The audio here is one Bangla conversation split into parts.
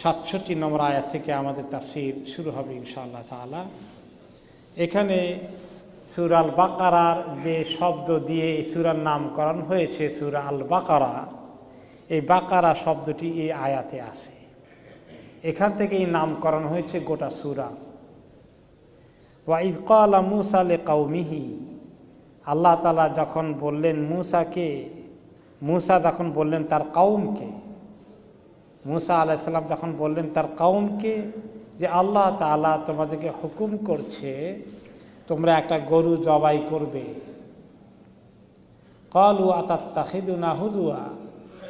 67 নম্বর আয়াত থেকে আমাদের তাফসীর শুরু হবে ইনশাআল্লাহ তাআলা। এখানে সূরা আল বাকারার যে শব্দ দিয়ে এই সূরার নামকরণ হয়েছে সূরা আল বাকারা, এই বাকারা শব্দটি এই আয়াতে আছে। এখান থেকে এই নামকরণ হয়েছে গোটা সূরা। ওয়া ইয ক্বালা মূসা লিকাওমিহি, আল্লাহ তাআলা যখন বললেন মূসা যখন বললেন তার কওমকে, মূসা আলাইহিস সালাম যখন বললেন তার কওমকে যে আল্লাহ তাআলা তোমাদেরকে হুকুম করছে তোমরা একটা গরু জবাই করবে। ক্বালু আতাত্তাখিযুনা হুজুয়া,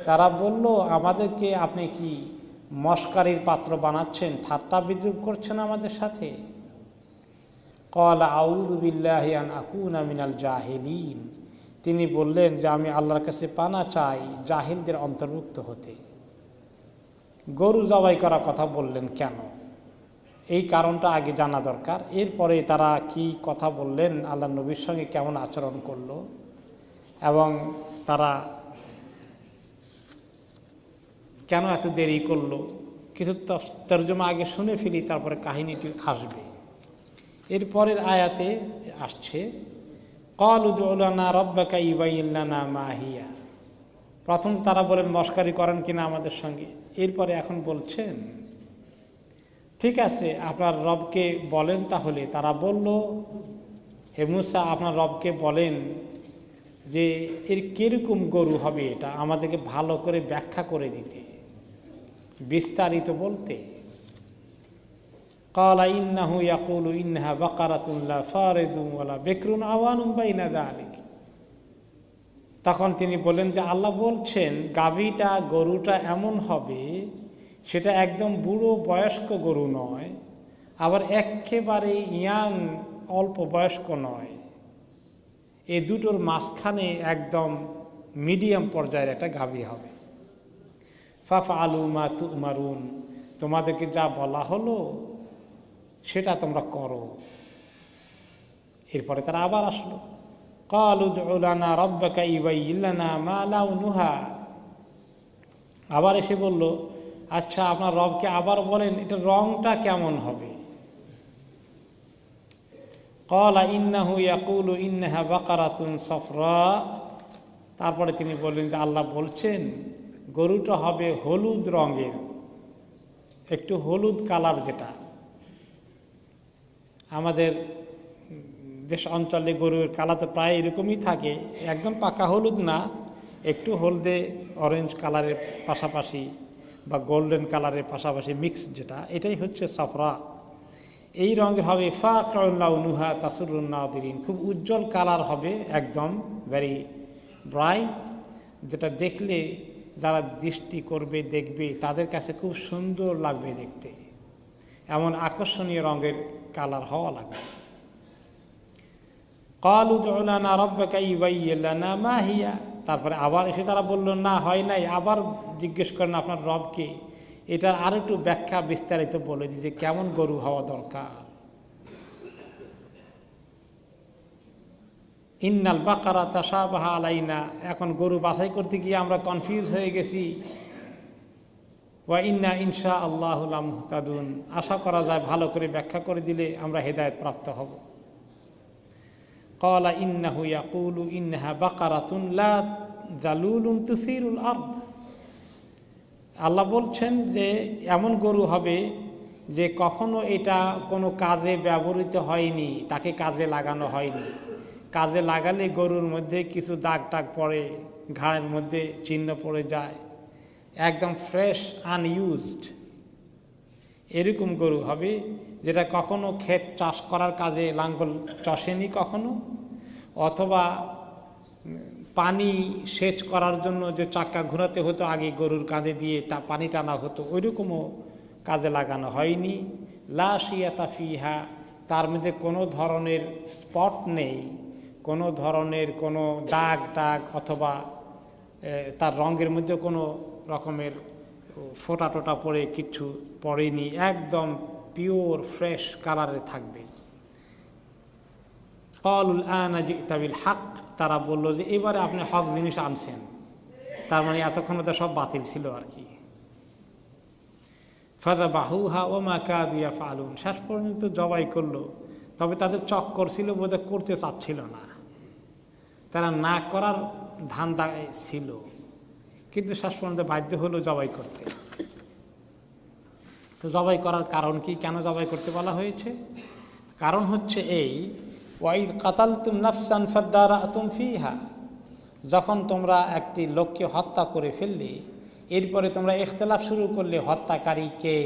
তারা বলল আমাদেরকে আপনি কি মশকারির পাত্র বানাচ্ছেন, ঠাট্টা বিদ্রূপ করছেন আমাদের সাথে। ক্বালা আউযু বিল্লাহি আন আকুনা মিনাল জাহিলিন, তিনি বললেন যে আমি আল্লাহর কাছে পানা চাই জাহিলদের অন্তর্ভুক্ত হতে। গরু জবাই করার কথা বললেন কেন, এই কারণটা আগে জানা দরকার। এরপরে তারা কি কথা বললেন, আল্লাহ নবীর সঙ্গে কেমন আচরণ করলো এবং তারা কেন এত দেরি করলো, কিছু তরজমা আগে শুনে ফেলি, তারপরে কাহিনীটি আসবে। এরপরের আয়াতে আসছে ক্বালু উদউ লানা রাব্বাকা ইউবাইয়িন লানা মা হিয়া। প্রথম তারা বলেন মশকারি করেন কিনা আমাদের সঙ্গে, এরপরে এখন বলছেন ঠিক আছে আপনার রবকে বলেন। তাহলে তারা বলল হে মূসা আপনার রবকে বলেন যে এর কিরকম গরু হবে, এটা আমাদেরকে ভালো করে ব্যাখ্যা করে দিতে, বিস্তারিত বলতে। ক্বালা ইন্নাহু ইয়াকুলু ইন্নাহা বাকারাতুন লা ফারিদুন ওয়ালা বিকরুন আওয়ানুম বাইনা যালিক। তখন তিনি বলেন যে আল্লাহ বলছেন গাভীটা গরুটা এমন হবে সেটা একদম বুড়ো বয়স্ক গরু নয়, আবার একেবারে ইয়াং অল্প বয়স্ক নয়, এই দুটোর মাঝখানে একদম মিডিয়াম পর্যায়ের একটা গাভী হবে। ফাফআলু মা তু'মারুন, তোমাদেরকে যা বলা হলো সেটা তোমরা করো। এরপরে তারা আবার আসলো ক্বালু উদউ লানা রাব্বাকা ইউবাইয়িন লানা মা লাউনুহা, আবার এসে বলল আচ্ছা আপনার রবকে আবার বলেন এটা রংটা কেমন হবে। ক্বালা ইন্নাহু ইয়াকুলু ইন্নাহা বাকারাতুন সাফরা, তারপরে তিনি বললেন যে আল্লাহ বলছেন গরুটা হবে হলুদ রঙের, একটু হলুদ কালার, যেটা আমাদের দেশ অঞ্চলে গরুর কালার তো প্রায় এরকমই থাকে, একদম পাকা হলুদ না, একটু হলদে অরেঞ্জ কালারের পাশাপাশি বা গোল্ডেন কালারের পাশাপাশি মিক্স, যেটা এটাই হচ্ছে সাফরা। এই রঙের হবে ফাকিউন লাউনুহা তাসুরুন নাযিরিন, খুব উজ্জ্বল কালার হবে, একদম ভেরি ব্রাইট, যেটা দেখলে যারা দৃষ্টি করবে দেখবে তাদের কাছে খুব সুন্দর লাগবে দেখতে, এমন আকর্ষণীয় রঙের কালার হওয়া লাগবে। ক্বালু উদউ লানা রাব্বাকা ইউবাইয়িন লানা মা হিয়া, তারপরে আবার এসে তারা বলল না হয় নাই, আবার জিজ্ঞেস করেন আপনার রবকে এটার আর একটু ব্যাখ্যা বিস্তারিত বলে দিতে কেমন গরু হওয়া দরকার। ইন্নাল বাকারা তাশাবাহা আলাইনা, এখন গরু বাছাই করতে গিয়ে আমরা কনফিউজ হয়ে গেছি। ওয়া ইন্না ইনশাআল্লাহু লামুহতাদুন, আশা করা যায় ভালো করে ব্যাখ্যা করে দিলে আমরা হেদায়েত প্রাপ্ত হব। ক্বালা ইন্নাহু ইয়াকুলু ইন্নাহা বাকারাতুন লা যালুলুন তুসিরুল আরদ, আল্লাহ বলছেন যে এমন গরু হবে যে কখনো এটা কোনো কাজে ব্যবহৃত হয়নি, তাকে কাজে লাগানো হয়নি, কাজে লাগালে গরুর মধ্যে কিছু দাগ টাগ পড়ে, ঘাড়ের মধ্যে চিহ্ন পড়ে যায়, একদম ফ্রেশ আনইউজড এরকম গরু হবে, যেটা কখনো ক্ষেত চাষ করার কাজে লাঙ্গল চষেনি কখনো, অথবা পানি সেচ করার জন্য যে চাকা ঘোরাতে হতো আগে গরুর কাঁধে দিয়ে তা পানি টানা হতো, ওইরকমও কাজে লাগানো হয়নি। লা শিয়াতা ফিহা, তার মধ্যে কোনো ধরনের স্পট নেই, কোনো ধরনের কোনো দাগ টাগ অথবা তার রঙের মধ্যে কোনো রকমের ফোটা টোটা পড়ে কিচ্ছু পড়েনি, একদম পিওর ফ্রেশ কালারে থাকবে। ক্বালুল আনা জি'তা বিল হক, তারা বলল যে এবারে আপনি হক জিনিস আনছেন, তার মানে এতক্ষণ তো সব বাতিল ছিল আর কি। ফাযাবাহুহা ওয়া মা কাদু ইয়াফআলুন, শেষ পর্যন্ত জবাই করলো, তবে তাদের চক্কর ছিল, বোধহয় করতে চাচ্ছিল না, তারা না করার ধান্দায় ছিল, কিন্তু শেষ পর্যন্ত বাধ্য হলো জবাই করতে। তো জবাই করার কারণ কি, কেন জবাই করতে বলা হয়েছে? কারণ হচ্ছে এই, ওয়াইদ কাতালতুম নাফসান ফাদারাতুম ফিহা, যখন তোমরা একটি লোককে হত্যা করে ফেললে, এরপরে তোমরা ইখতিলাফ শুরু করলে হত্যাকারী কে,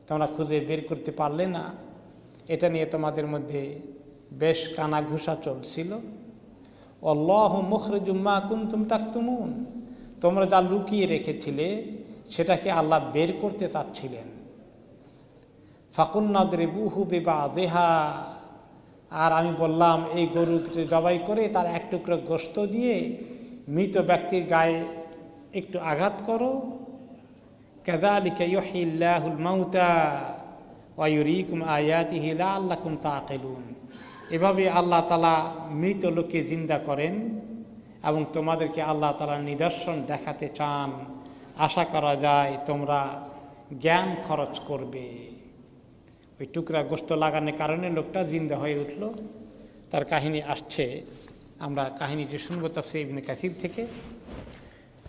তোমরা খুঁজে বের করতে পারলে না, এটা নিয়ে তোমাদের মধ্যে বেশ কানাঘুষা চলছিল। আল্লাহু মুখরিজুম মা কুনতুম তাকতুমুন, তোমরা যা লুকিয়ে রেখেছিলে সেটাকে আল্লাহ বের করতে চাচ্ছিলেন। ফাকুলনা দ্রিবুহু বিবাযিহা, আর আমি বললাম এই গরুকে জবাই করে তার এক টুকরো গোশত দিয়ে মৃত ব্যক্তির গায়ে একটু আঘাত করো। কাযালিকা ইউহয়িল্লাহুল মাউতা ওয়া ইউরীকুম আয়াতিহি লাআল্লাকুম তাআকিলুন, এভাবে আল্লাহ তাআলা মৃত লোককে জিন্দা করেন এবং তোমাদেরকে আল্লাহ তাআলার নিদর্শন দেখাতে চান, আশা করা যায় তোমরা জ্ঞান খরচ করবে। ওই টুকরা গোশত লাগানোর কারণে লোকটা জিন্দা হয়ে উঠল। তার কাহিনী আসছে, আমরা কাহিনীটি শুনবো তাফসীর ইবনে কাসির থেকে।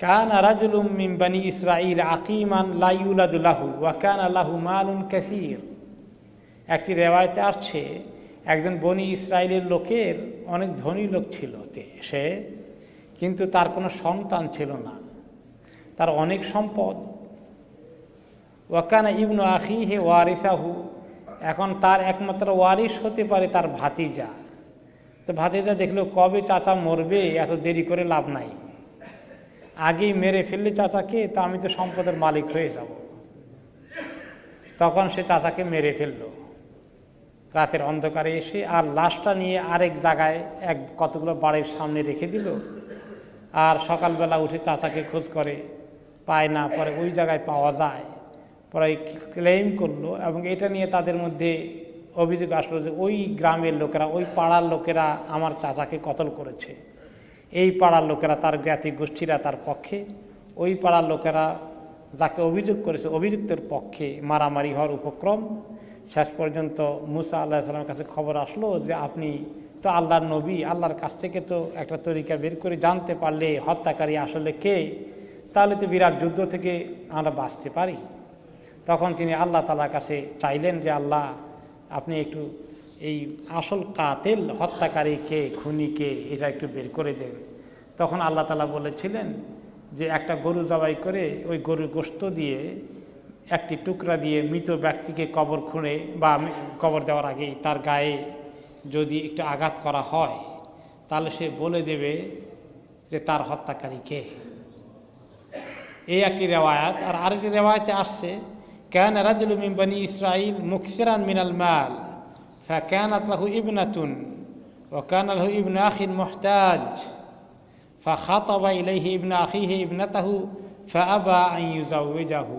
কানা রাজুলুম মিন বানি ইসরাঈল আকিমান লা ইউলাদু লাহু ওয়া কানা লাহু মালুন কাসীর। একটি রেওয়ায়েতে আসছে, একজন বনি ইসরায়েলের লোকের অনেক ধনী লোক ছিল সে, কিন্তু তার কোনো সন্তান ছিল না, তার অনেক সম্পদ। ওয়া কানা ইবনু আখিহি ওয়ারিসাহু, এখন তার একমাত্র ওয়ারিস হতে পারে তার ভাতিজা। তো ভাতিজা দেখলো কবে চাচা মরবে, এত দেরি করে লাভ নাই, আগেই মেরে ফেললে চাচাকে, তা আমি তো সম্পদের মালিক হয়ে যাব। তখন সে চাচাকে মেরে ফেললো রাতের অন্ধকারে এসে, আর লাশটা নিয়ে আরেক জায়গায় কতগুলো বাড়ির সামনে রেখে দিল। আর সকালবেলা উঠে চাচাকে খোঁজ করে, পায় না, পরে ওই জায়গায় পাওয়া যায়, পরে ক্লেম করলো। এবং এটা নিয়ে তাদের মধ্যে অভিযোগ আসলো যে ওই গ্রামের লোকেরা, ওই পাড়ার লোকেরা আমার চাচাকে কতল করেছে। এই পাড়ার লোকেরা, তার জ্ঞাতি গোষ্ঠীরা তার পক্ষে, ওই পাড়ার লোকেরা যাকে অভিযোগ করেছে অভিযুক্তের পক্ষে মারামারি হওয়ার উপক্রম। শেষ পর্যন্ত মুসা আল্লাহ সাল্লামের কাছে খবর আসলো যে আপনি তো আল্লাহর নবী, আল্লাহর কাছ থেকে তো একটা তরিকা বের করে জানতে পারলে হত্যাকারী আসলে কে, তাহলে তো বিরাট যুদ্ধ থেকে আমরা বাঁচতে পারি। তখন তিনি আল্লাহ তাআলার কাছে চাইলেন যে আল্লাহ, আপনি একটু এই আসল কাতেল, হত্যাকারী কে, খুনি কে, এটা একটু বের করে দেন। তখন আল্লাহ তাআলা বলেছিলেন যে একটা গরু জবাই করে ওই গরুর গোশত দিয়ে একটি টুকরা দিয়ে মৃত ব্যক্তিকে কবর খুঁড়ে বা কবর দেওয়ার আগেই তার গায়ে যদি একটু আঘাত করা হয়, তাহলে সে বলে দেবে যে তার হত্যাকারী কে। এই একটি রেওয়ায়াত। আর আরেকটি রেওয়ায়াতে আসছে, কানা রাজুলুম মিন বানি ইসরাঈল মুকসিরান মিনাল মাল ফাকানাত লাহু ইবনাতুন ওয়া কানা লাহু ইবনু আখিন মুহতাজ ফাখাতাবা ইলাইহি ইবনু আখিহি ইবনাতাহু ফাআবা আন ইউজাওয়িজাহু।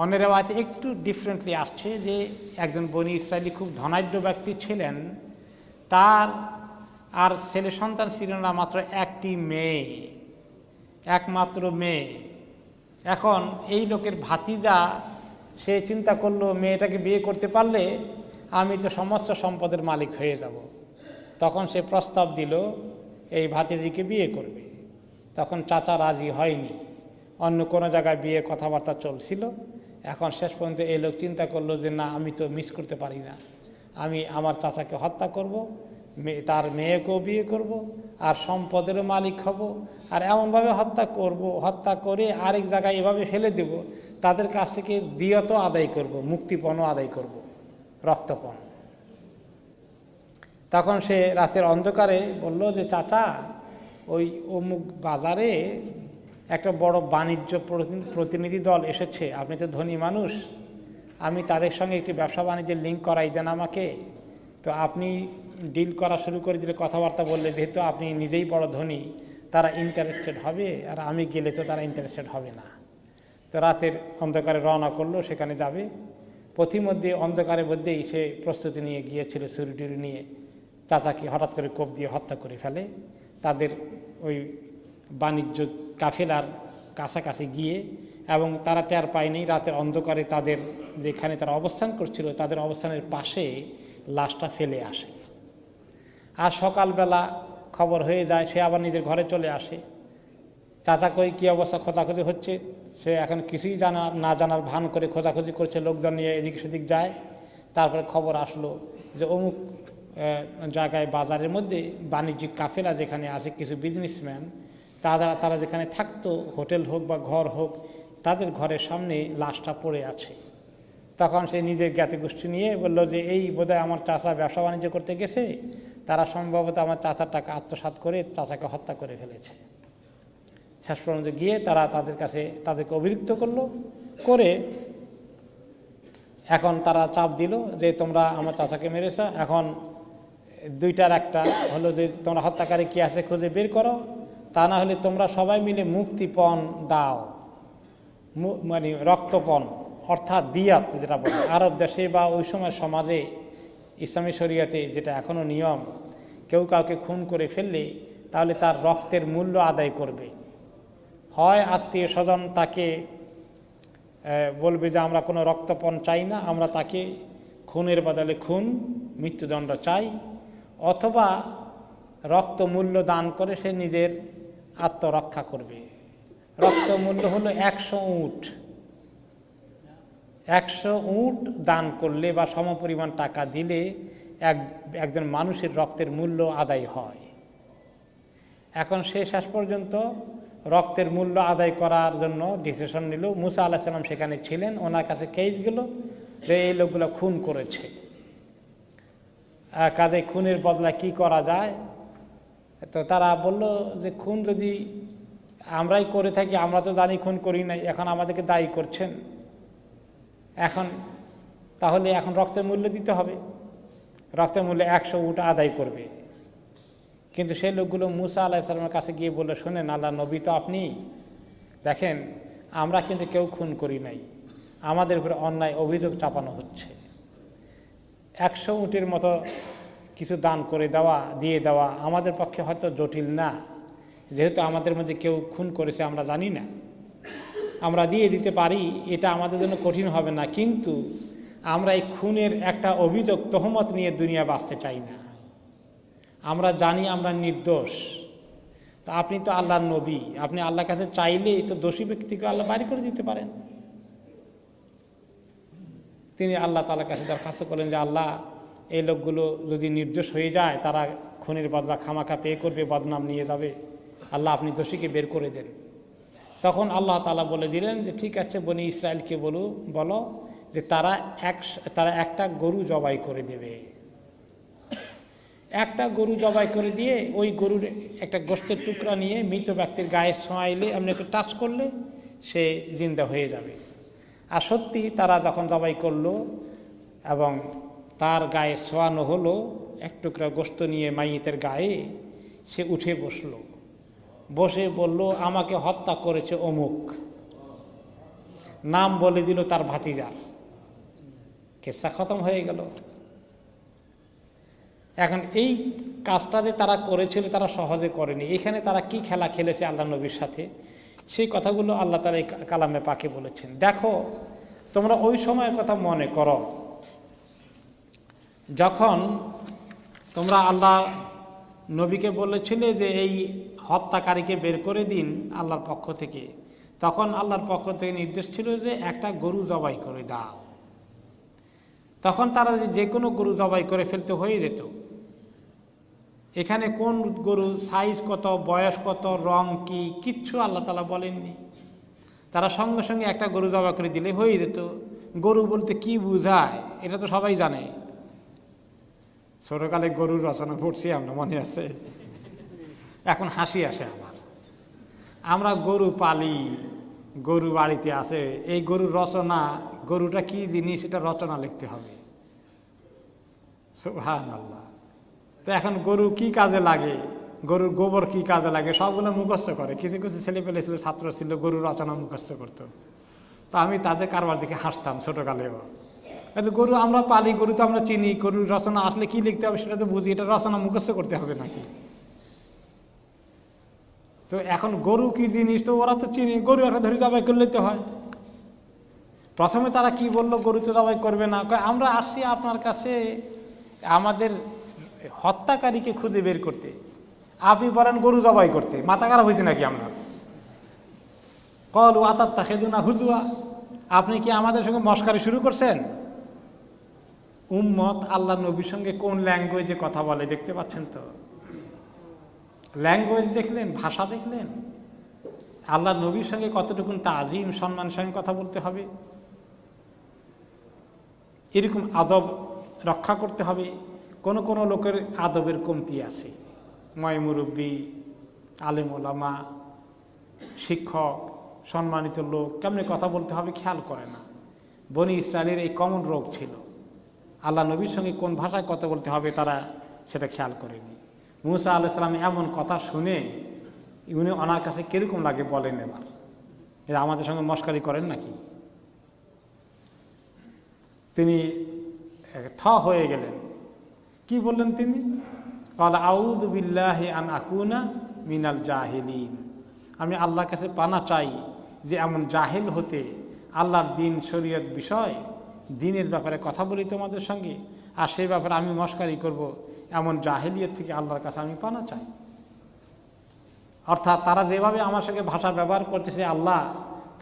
অন্য রেওয়ায়াতে একটু ডিফারেন্টলি আসছে যে একজন বনি ইসরায়েলি খুব ধনাঢ্য ব্যক্তি ছিলেন, তার আর ছেলে সন্তান ছিল না, মাত্র একটি মেয়ে, একমাত্র মেয়ে। এখন এই লোকের ভাতিজা, সে চিন্তা করলো মেয়েটাকে বিয়ে করতে পারলে আমি তো সমস্ত সম্পদের মালিক হয়ে যাব। তখন সে প্রস্তাব দিল এই ভাতিজিকে বিয়ে করবে। তখন চাচা রাজি হয়নি, অন্য কোনো জায়গায় বিয়ে কথাবার্তা চলছিল। এখন শেষ পর্যন্ত এই লোক চিন্তা করলো যে না, আমি তো মিস করতে পারি না, আমি আমার চাচাকে হত্যা করব, তার মেয়েকেও বিয়ে করব, আর সম্পদেরও মালিক হব, আর এমনভাবে হত্যা করব, হত্যা করে আরেক জায়গায় এভাবে ফেলে দেব, তাদের কাছ থেকে দিয়ত আদায় করব, মুক্তিপণও আদায় করব, রক্তপণ। তখন সে রাতের অন্ধকারে বলল যে চাচা, ওই অমুক বাজারে একটা বড় বাণিজ্য প্রতিনিধি দল এসেছে, আপনি তো ধনী মানুষ, আমি তাদের সঙ্গে একটি ব্যবসা বাণিজ্যের লিঙ্ক করাই দেন আমাকে। তো আপনি ডিল করা শুরু করে দিলে, কথাবার্তা বললে, যেহেতু আপনি নিজেই বড় ধনী, তারা ইন্টারেস্টেড হবে, আর আমি গেলে তো তারা ইন্টারেস্টেড হবে না। তো রাতের অন্ধকারে রওনা করলো, সেখানে যাবে। পথিমধ্যে অন্ধকারের মধ্যেই সে প্রস্তুতি নিয়ে গিয়েছিল, ছুরি টুরি নিয়ে, চাচাকে হঠাৎ করে কোপ দিয়ে হত্যা করে ফেলে। তাদের ওই বাণিজ্য কাফেলার কাছাকাছি গিয়ে এবং তারা টের পায়নি। রাতের অন্ধকারে তাদের যেখানে তারা অবস্থান করছিল তাদের অবস্থানের পাশে লাশটা ফেলে আসে। আর সকালবেলা খবর হয়ে যায়, সে আবার নিজের ঘরে চলে আসে। চাচা কই কী অবস্থা, খোঁজাখুঁজি হচ্ছে। সে এখন কিছুই না জানার ভান করে খোঁজাখুঁজি করছে, লোকজন নিয়ে এদিক সেদিক যায়। তারপরে খবর আসলো যে অমুক জায়গায় বাজারের মধ্যে বাণিজ্যিক কাফেলা যেখানে আছে কিছু বিজনেসম্যান, তারা যেখানে থাকতো, হোটেল হোক বা ঘর হোক, তাদের ঘরের সামনে লাশটা পড়ে আছে। তখন সে নিজের জ্ঞাতি গোষ্ঠী নিয়ে বলল যে এই বোধহয় আমার চাচা ব্যবসা বাণিজ্য করতে গেছে, তারা সম্ভবত আমার চাচার টাকা আত্মসাৎ করে চাচাকে হত্যা করে ফেলেছে। শেষ পর্যন্ত গিয়ে তারা তাদেরকে অভিযুক্ত করে এখন তারা চাপ দিল যে তোমরা আমার চাচাকে মেরেছ, এখন দুইটার একটা হলো যে তোমরা হত্যাকারী কি আছে খুঁজে বের করো, তা না হলে তোমরা সবাই মিলে মুক্তিপণ দাও, মানে রক্তপণ অর্থাৎ দিয়াত যেটা বলে আরব দেশে বা ওই সময় সমাজে ইসলামী শরিয়াতে যেটা এখনও নিয়ম, কেউ কাউকে খুন করে ফেললে তাহলে তার রক্তের মূল্য আদায় করবে। হয় আত্মীয় স্বজন তাকে বলবে যে আমরা কোনো রক্তপণ চাই না, আমরা তাকে খুনের বদলে মৃত্যুদণ্ড চাই, অথবা রক্ত মূল্য দান করে সে নিজের আত্মরক্ষা করবে। রক্ত মূল্য হলো 100 উট। 100 উট দান করলে বা সমপরিমাণ টাকা দিলে একজন মানুষের রক্তের মূল্য আদায় হয়। এখন সে শেষ পর্যন্ত রক্তের মূল্য আদায় করার জন্য ডিসিশন নিল। মুসা আলাইহিস সালাম সেখানে ছিলেন, ওনার কাছে কেস গেল যে এই লোকগুলো খুন করেছে, কাজে খুনের বদলা কি করা যায়। তো তারা বলল যে খুন যদি আমরাই করে থাকি, আমরা তো জানি খুন করি নাই, এখন আমাদেরকে দায়ী করছেন, তাহলে এখন রক্তের মূল্য দিতে হবে, রক্তের মূল্য 100 উট আদায় করবে। কিন্তু সেই লোকগুলো মুসা আলাইহিস সালামের কাছে গিয়ে বলল, শোনেন আল্লাহ নবী তো আপনি, দেখেন আমরা কিন্তু কেউ খুন করি নাই, আমাদের উপরে অন্যায় অভিযোগ চাপানো হচ্ছে। 100 উটের মতো কিছু দান করে দিয়ে দেওয়া আমাদের পক্ষে হয়তো জটিল না, যেহেতু আমাদের মধ্যে কেউ খুন করেছে আমরা জানি না, আমরা দিয়ে দিতে পারি, এটা আমাদের জন্য কঠিন হবে না। কিন্তু আমরা এই খুনের একটা অভিযোগ তহমত নিয়ে দুনিয়া বাঁচতে চাই না। আমরা জানি আমরা নির্দোষ, তা আপনি তো আল্লাহর নবী, আপনি আল্লাহর কাছে চাইলেই তো দোষী ব্যক্তিকে আল্লাহ বাড়ি করে দিতে পারেন। তিনি আল্লাহ তাআলার কাছে দরখাস্ত করলেন যে আল্লাহ, এই লোকগুলো যদি নির্দোষ হয়ে যায়, তারা খুনের বদলা খামাখা পে করবে, বদনাম নিয়ে যাবে, আল্লাহ আপনি দোষীকে বের করে দেন। তখন আল্লাহ তাআলা বলে দিলেন যে ঠিক আছে, বনি ইসরায়েলকে বলো যে তারা একটা গরু জবাই করে দেবে। একটা গরু জবাই করে দিয়ে ওই গরুর একটা গোশতের টুকরা নিয়ে মৃত ব্যক্তির গায়ে ছোঁয়াইলে, আপনি একটু টাচ করলে সে জিন্দা হয়ে যাবে। আর সত্যি তারা যখন জবাই করলো এবং তার গায়ে ছোঁয়ানো হলো, এক টুকরা গোশত নিয়ে মাইয়েতের গায়ে, সে উঠে বসে বলল আমাকে হত্যা করেছে অমুক, নাম বলে দিল তার ভাতিজার, কেসা খতম হয়ে গেল। এখন এই কাজটা যে তারা করেছিল তারা সহজে করেনি, এখানে তারা কি খেলা খেলেছে আল্লাহ নবীর সাথে, সেই কথাগুলো আল্লাহ তাআলা এই কালামে পাকে বলেছেন। দেখো তোমরা ওই সময়ের কথা মনে করো যখন তোমরা আল্লাহ নবীকে বলেছিলে যে এই হত্যাকারীকে বের করে দিন আল্লাহর পক্ষ থেকে, তখন আল্লাহর পক্ষ থেকে নির্দেশ ছিল যে একটা গরু জবাই করে দাও। তখন তারা যে কোনো গরু জবাই করে ফেলতে হয়ে যেত। এখানে কোন গরু, সাইজ কত, বয়স কত, রং কি, কিচ্ছু আল্লাহ তাআলা বলেননি। তারা সঙ্গে সঙ্গে একটা গরু জবাই করে দিলে হয়ে যেত। গরু বলতে কি বোঝায় এটা তো সবাই জানে, ছোটকালে গরুর রচনা পড়ছি আমরা, মনে আছে। এখন হাসি আসে আমরা গরু পালি, গরু বাড়িতে আছে, এই গরুর রচনা, গরুটা কি জিনিস এটা রচনা লিখতে হবে। সুবহানাল্লাহ। তো এখন গরু কি কাজে লাগে, গরুর গোবর কি কাজে লাগে, সবগুলো মুখস্থ করে। কিছু কিছু ছেলেপেলে ছিল, ছাত্র ছিল, গরুর রচনা মুখস্থ করতো। তো আমি তাদের কারবার দেখে হাসতাম ছোটকালেও। গরু আমরা পালি, গরু তো আমরা চিনি, গরুর রচনা আসলে কি লিখতে হবে সেটা তো বুঝি, এটা রচনা মুখস্থ করতে হবে নাকি? তো তো এখন গরু কি জিনিস তো ওরা তো চিনি, গরু একটা ধরে জবাই করলে তো হয়। প্রথমে তারা কি বললো, গরু তো জবাই করবে না। আমরা আসছি আপনার কাছে আমাদের হত্যাকারীকে খুঁজে বের করতে, আপনি বলেন গরু জবাই করতে। মাথা খারাপ হয়েছে নাকি আপনার? কল আতাত্তা খেদুনা হুজুয়া, আপনি কি আমাদের সঙ্গে মস্কারি শুরু করছেন? উম্মত আল্লাহ নবীর সঙ্গে কোন ল্যাঙ্গুয়েজে কথা বলে দেখতে পাচ্ছেন তো? ল্যাঙ্গুয়েজ দেখলেন, ভাষা দেখলেন, আল্লাহ নবীর সঙ্গে কতটুকুন তাজিম সম্মানের সঙ্গে কথা বলতে হবে, এরকম আদব রক্ষা করতে হবে। কোন কোন লোকের আদবের কমতি আছে, ময় মুরব্বী, আলেম ওলামা, শিক্ষক, সম্মানিত লোক কেমনি কথা বলতে হবে খেয়াল করে না। বনি ইসরায়েলের এই কমন রোগ ছিল, আল্লাহ নবীর সঙ্গে কোন ভাষায় কথা বলতে হবে তারা সেটা খেয়াল করেনি। মুসা আলাইহিস সালাম এমন কথা শুনে উনি ওনার কাছে কিরকম লাগে বলেন, এবার এটা আমাদের সঙ্গে মস্কারি করেন নাকি? তিনি হয়ে গেলেন। কি বললেন তিনি? ক্বালা আউযু বিল্লাহি আন আকুনা মিনাল জাহিলিন, আমি আল্লাহর কাছে পানা চাই যে এমন জাহিল হতে, আল্লাহর দিন শরীয়ত বিষয় দিনের ব্যাপারে কথা বলি তোমাদের সঙ্গে, আর সেই ব্যাপারে আমি মস্কারি করব, এমন জাহিলিয়ত থেকে আল্লাহর কাছে আমি পানা চাই। অর্থাৎ তারা যেভাবে আমার সঙ্গে ভাষা ব্যবহার করতেছে, আল্লাহ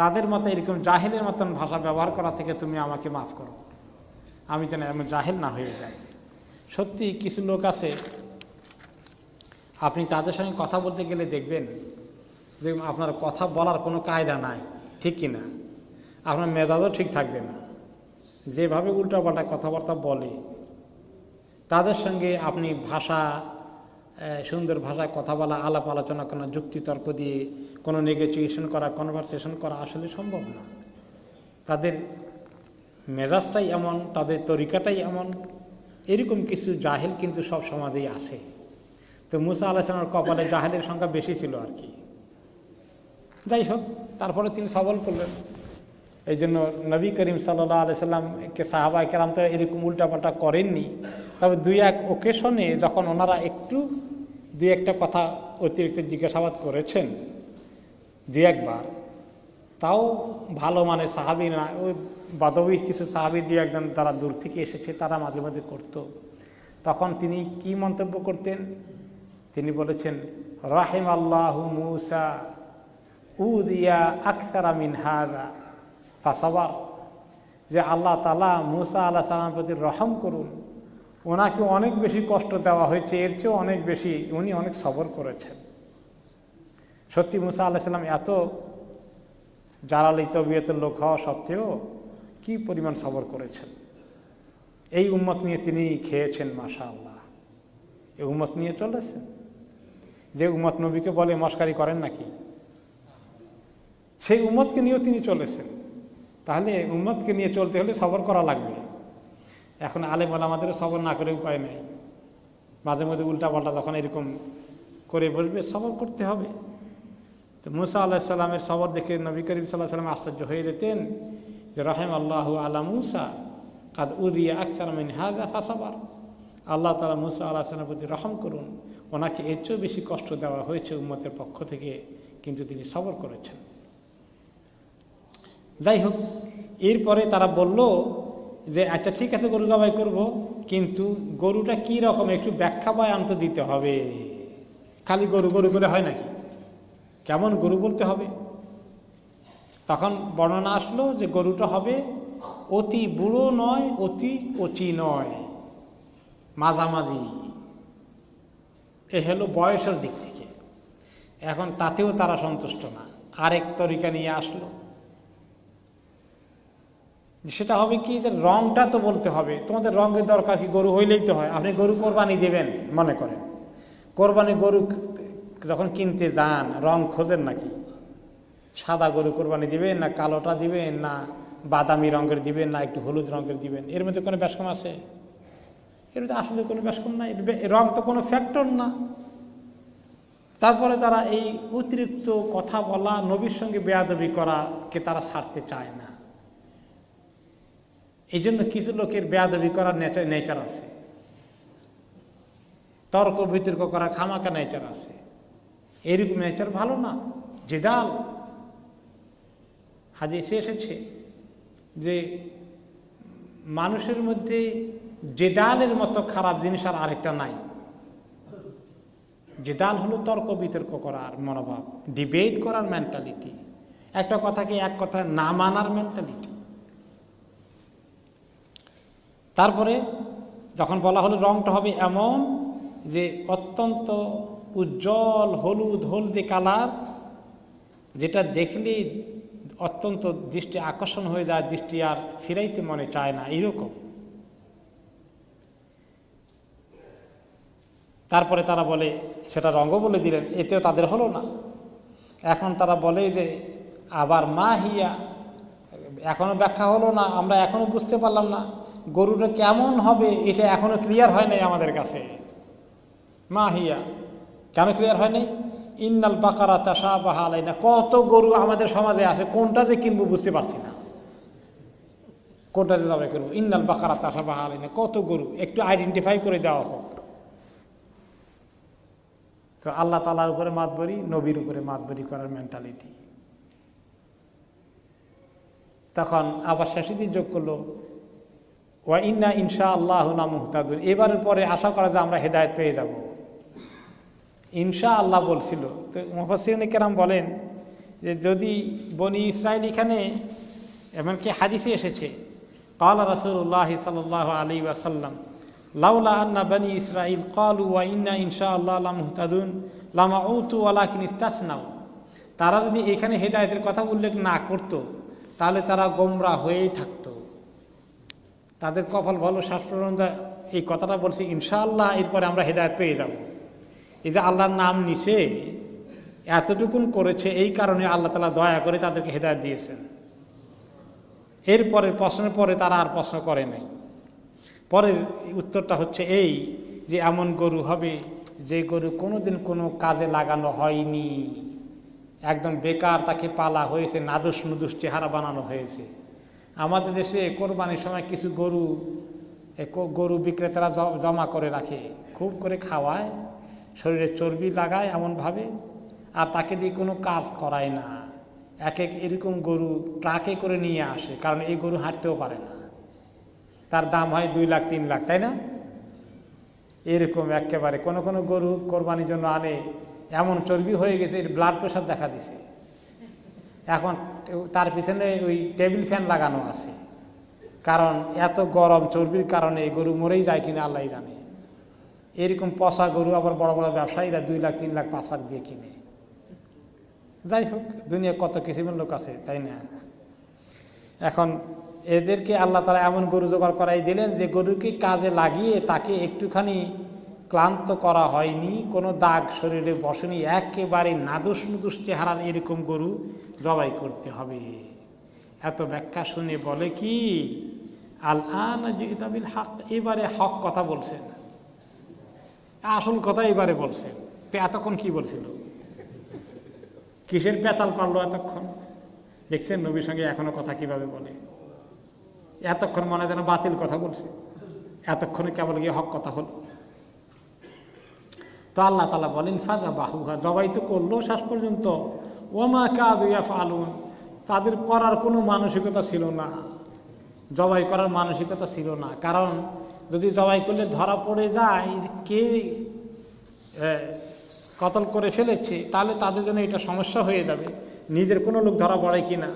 তাদের মতো এরকম জাহিলের মতন ভাষা ব্যবহার করা থেকে তুমি আমাকে মাফ করো, আমি যেন এমন জাহিল না হয়ে যাই। সত্যি কিছু লোক আছে, আপনি তাদের সঙ্গে কথা বলতে গেলে দেখবেন যে আপনার কথা বলার কোনো কায়দা নাই, ঠিক কিনা? আপনার মেজাজও ঠিক থাকবে না, যেভাবে উল্টাপাল্টা কথাবার্তা বলে তাদের সঙ্গে আপনি ভাষা, সুন্দর ভাষায় কথা বলা, আলাপ আলোচনা করা, যুক্তিতর্ক দিয়ে কোনো নেগোসিয়েশন করা, কনভারসেশন করা আসলে সম্ভব না। তাদের মেজাজটাই এমন, তাদের তরিকাটাই এমন। এরকম কিছু জাহেল কিন্তু সব সমাজেই আছে। তো মুসা আলাইহিস সালামের কপালে জাহেলের সংখ্যা বেশি ছিল আর কি। যাই হোক, তারপরে তিনি সবল করলেন। এই জন্য নবী করিম সাল্লাল্লাহু আলাইহি সাল্লামকে সাহাবায়ে কেরাম তো এরকম উল্টাপাল্টা করেননি, তবে দুই এক ওকেশনে যখন ওনারা একটু দুই একটা কথা অতিরিক্ত জিজ্ঞাসাবাদ করেছেন দুই একবার, তাও ভালো মানের সাহাবী না, ওই বাদবী কিছু সাহাবী দুই একজন তারা দূর থেকে এসেছে, তারা মাঝে মাঝে করত। তখন তিনি কি মন্তব্য করতেন? তিনি বলেছেন, রাহিম আল্লাহু মুসা উদিয়া আকসারা মিন হাযা ফাসাবার, যে আল্লাহ তাআলা মুসা আলাইহিস সালামের প্রতি রহম করুন, ওনাকে অনেক বেশি কষ্ট দেওয়া হয়েছে, এর চেয়েও অনেক বেশি উনি অনেক সবর করেছেন। সত্যি মুসা আলাইহিস সালাম এত জালালি তবিয়তের লোক হওয়া সত্ত্বেও কি পরিমাণ সবর করেছেন। এই উম্মত নিয়ে তিনি খেয়েছেন, মাশাআল্লাহ। এই উম্মত নিয়ে চলেছেন। যে উম্মত নবীকে বলে মস্কারি করেন নাকি, সেই উম্মতকে নিয়েও তিনি চলেছেন। তাহলে উম্মতকে নিয়ে চলতে হলে সবর করা লাগবে। এখন আলেম ওলামাদেরও সবর না করে উপায় নেই। মাঝে মধ্যে উল্টাপাল্টা যখন এরকম করে বসবে, সবর করতে হবে। তো মুসা আলাইহিস সালামের সবর দেখে নবী করিম সাল্লাল্লাহু আলাইহি ওয়াসাল্লাম আশ্চর্য হয়ে যেতেন যে রাহিম আল্লাহু আলা মুসা কাদ উদিয়া আকসারা মিন হাযা ফাসাবার, আল্লাহ তাআলা মুসা আলাইহিস সালামের প্রতি রহম করুন, ওনাকে এর চেয়েও বেশি কষ্ট দেওয়া হয়েছে উম্মতের পক্ষ থেকে, কিন্তু তিনি সবর করেছেন। যাই হোক, এরপরে তারা বলল যে আচ্ছা ঠিক আছে গরু জবাই করব, কিন্তু গরুটা কি রকম একটু ব্যাখ্যা বয়ান তো দিতে হবে। খালি গরু গরু করে হয় নাকি? কেমন গরু বলতে হবে? তখন বর্ণনা আসলো যে গরুটা হবে অতি বুড়ো নয়, অতি কচি নয়, মাঝামাঝি। এ হলো বয়সের দিক থেকে। এখন তাতেও তারা সন্তুষ্ট না, আরেক তরিকা নিয়ে আসলো। সেটা হবে কি, যে রংটা তো বলতে হবে। তোমাদের রঙের দরকার কি? গরু হইলেই তো হয়। আপনি গরু কোরবানি দেবেন, মনে করেন কোরবানি গরু যখন কিনতে যান রং খোঁজেন নাকি? সাদা গরু কোরবানি দিবেন না কালোটা দিবেন না বাদামি রঙের দিবেন না একটু হলুদ রঙের দিবেন? এর মধ্যে কোনো ব্যাসকম আছে? এর মধ্যে আসলে কোনো ব্যাসকম নাই। রং তো কোনো ফ্যাক্টর না। তারপরে তারা এই অতিরিক্ত কথা বলা, নবীর সঙ্গে বেয়াদবি করাকে তারা ছাড়তে চায় না। এই জন্য কিছু লোকের বেয়াদবি করার নেচার আছে, তর্ক বিতর্ক করা খামাকা নেচার আছে। এরকম নেচার ভালো না। জেদাল, হাদিসে এসেছে যে মানুষের মধ্যে জেদালের মতো খারাপ জিনিস আর আরেকটা নাই। জেদাল হলো তর্ক বিতর্ক করার মনোভাব, ডিবেট করার মেন্টালিটি, একটা কথাকে এক কথা না মানার মেন্টালিটি। তারপরে যখন বলা হলো রংটা হবে এমন যে অত্যন্ত উজ্জ্বল হলুদ হলদে কালার, যেটা দেখলে অত্যন্ত দৃষ্টি আকর্ষণ হয়ে যায়, দৃষ্টি আর ফিরাইতে মনে চায় না, এইরকম। তারপরে তারা বলে, সেটা রঙও বলে দিলেন, এতেও তাদের হলো না। এখন তারা বলে যে আবার মা হিয়া, এখনো ব্যাখ্যা হলো না, আমরা এখনো বুঝতে পারলাম না গরুটা কেমন হবে, এটা এখনো ক্লিয়ার হয় নাই আমাদের কাছে। মা হিয়া কেন ক্লিয়ার হয় নাই? ইন্নাল বাকারা তাশাবাহা আলাইনা, কত গরু আমাদের সমাজে আছে, কোনটা যে কিনবো বুঝতে পারছি না, কোনটা যে জবাই করবো। ইন্নাল বাকারা তাশাবাহা আলাইনা, কত গরু, একটু আইডেন্টিফাই করে দেওয়া হোক। তো আল্লাহ তাআলার উপরে মাতবরি, নবীর উপরে মাতবরি করার মেন্টালিটি। তখন আবার শেষে দিয়ে যোগ করলো ওয়া ইন্না ইনশাআল্লাহু লামুহতাদুন, এবারের পরে আশা করা যায় আমরা হেদায়েত পেয়ে যাব। ইনশাআল্লাহ বলছিল। তো মুফাসসিরিন কেরাম বলেন যে যদি বনি ইসরাইল, এখানে এমনকি হাদিসে এসেছে ক্বালা রাসূলুল্লাহ সাল্লাল্লাহু আলাইহি ওয়াসাল্লাম লাউলা আন্না বনি ইসরাইল ক্বালু ওয়া ইন্না ইনশাআল্লাহ লামুহতাদুন লামাউতু ওয়ালাকিন ইস্তাসনাউ, তারা যদি এখানে হেদায়েতের কথা উল্লেখ না করত তাহলে তারা গোমরা হয়েই থাকতো। তাদের কপাল ভালো, শাস্ত্রগ্রন্থ এই কথাটা বলছে ইনশাআল্লাহ এরপরে আমরা হেদায়েত পেয়ে যাব। এই যে আল্লাহর নাম নিছে, এতটুকুন করেছে, এই কারণে আল্লাহ তাআলা দয়া করে তাদেরকে হেদায়েত দিয়েছেন। এরপরে প্রশ্নের পরে তারা আর প্রশ্ন করে নাই। পরের উত্তরটা হচ্ছে এই যে এমন গরু হবে যে গরু কোনোদিন কোনো কাজে লাগানো হয়নি, একদম বেকার, তাকে পালা হয়েছে, নাদুস নুদুস চেহারা বানানো হয়েছে। আমাদের দেশে কোরবানির সময় কিছু গরু বিক্রেতারা জমা করে রাখে, খুব করে খাওয়ায়, শরীরে চর্বি লাগায় এমনভাবে, আর তাকে দিয়ে কোনো কাজ করায় না। এক এরকম গরু ট্রাকে করে নিয়ে আসে, কারণ এই গরু হাঁটতেও পারে না, তার দাম হয় 2 লাখ 3 লাখ, তাই না? এরকম একেবারে কোনো গরু কোরবানির জন্য আনে, এমন চর্বি হয়ে গেছে এর ব্লাড প্রেশার দেখা দিছে। এখন তার পিছনে ওই টেবিল ফ্যান লাগানো আছে, কারণ এত গরম চর্বির কারণে গরু মরেই যায় কিনা আল্লাহ জানে। এরকম পচা গরু আবার বড় বড় ব্যবসায়ীরা 2 লাখ 3 লাখ 5 লাখ দিয়ে কিনে। যাই হোক, দুনিয়া কত কিসিমের লোক আছে, তাই না? এখন এদেরকে আল্লাহ তাআলা এমন গরু জোগাড় করাই দিলেন যে গরুকে কাজে লাগিয়ে তাকে একটুখানি ক্লান্ত করা হয়নি, কোনো দাগ শরীরে বসেনি, একেবারে নাদুস নুদুস চেহারার এরকম গরু জবাই করতে হবে। এত ব্যাখ্যা শুনে বলে কি, আল আন জিইতা বিল হক, এবারে হক কথা বলছেন, আসল কথা এবারে বলছেন। তো এতক্ষণ কি বলছিল? কিসের পেতাল পারলো এতক্ষণ? দেখছেন নবীর সঙ্গে এখনো কথা কিভাবে বলে। এতক্ষণ মনে যেন বাতিল কথা বলছে, এতক্ষণে কেবল গিয়ে হক কথা হলো। তো আল্লাহ তাআলা বলেন ফাযাবাহুহা, জবাই তো করলো শেষ পর্যন্ত, ওমা কাদু ইয়াফআলুন, তাদের করার কোনো মানসিকতা ছিল না, জবাই করার মানসিকতা ছিল না। কারণ যদি জবাই করলে ধরা পড়ে যায় যে কে কতল করে ফেলেছে, তাহলে তাদের জন্য এটা সমস্যা হয়ে যাবে। নিজের কোনো লোক ধরা পড়ে কিনা,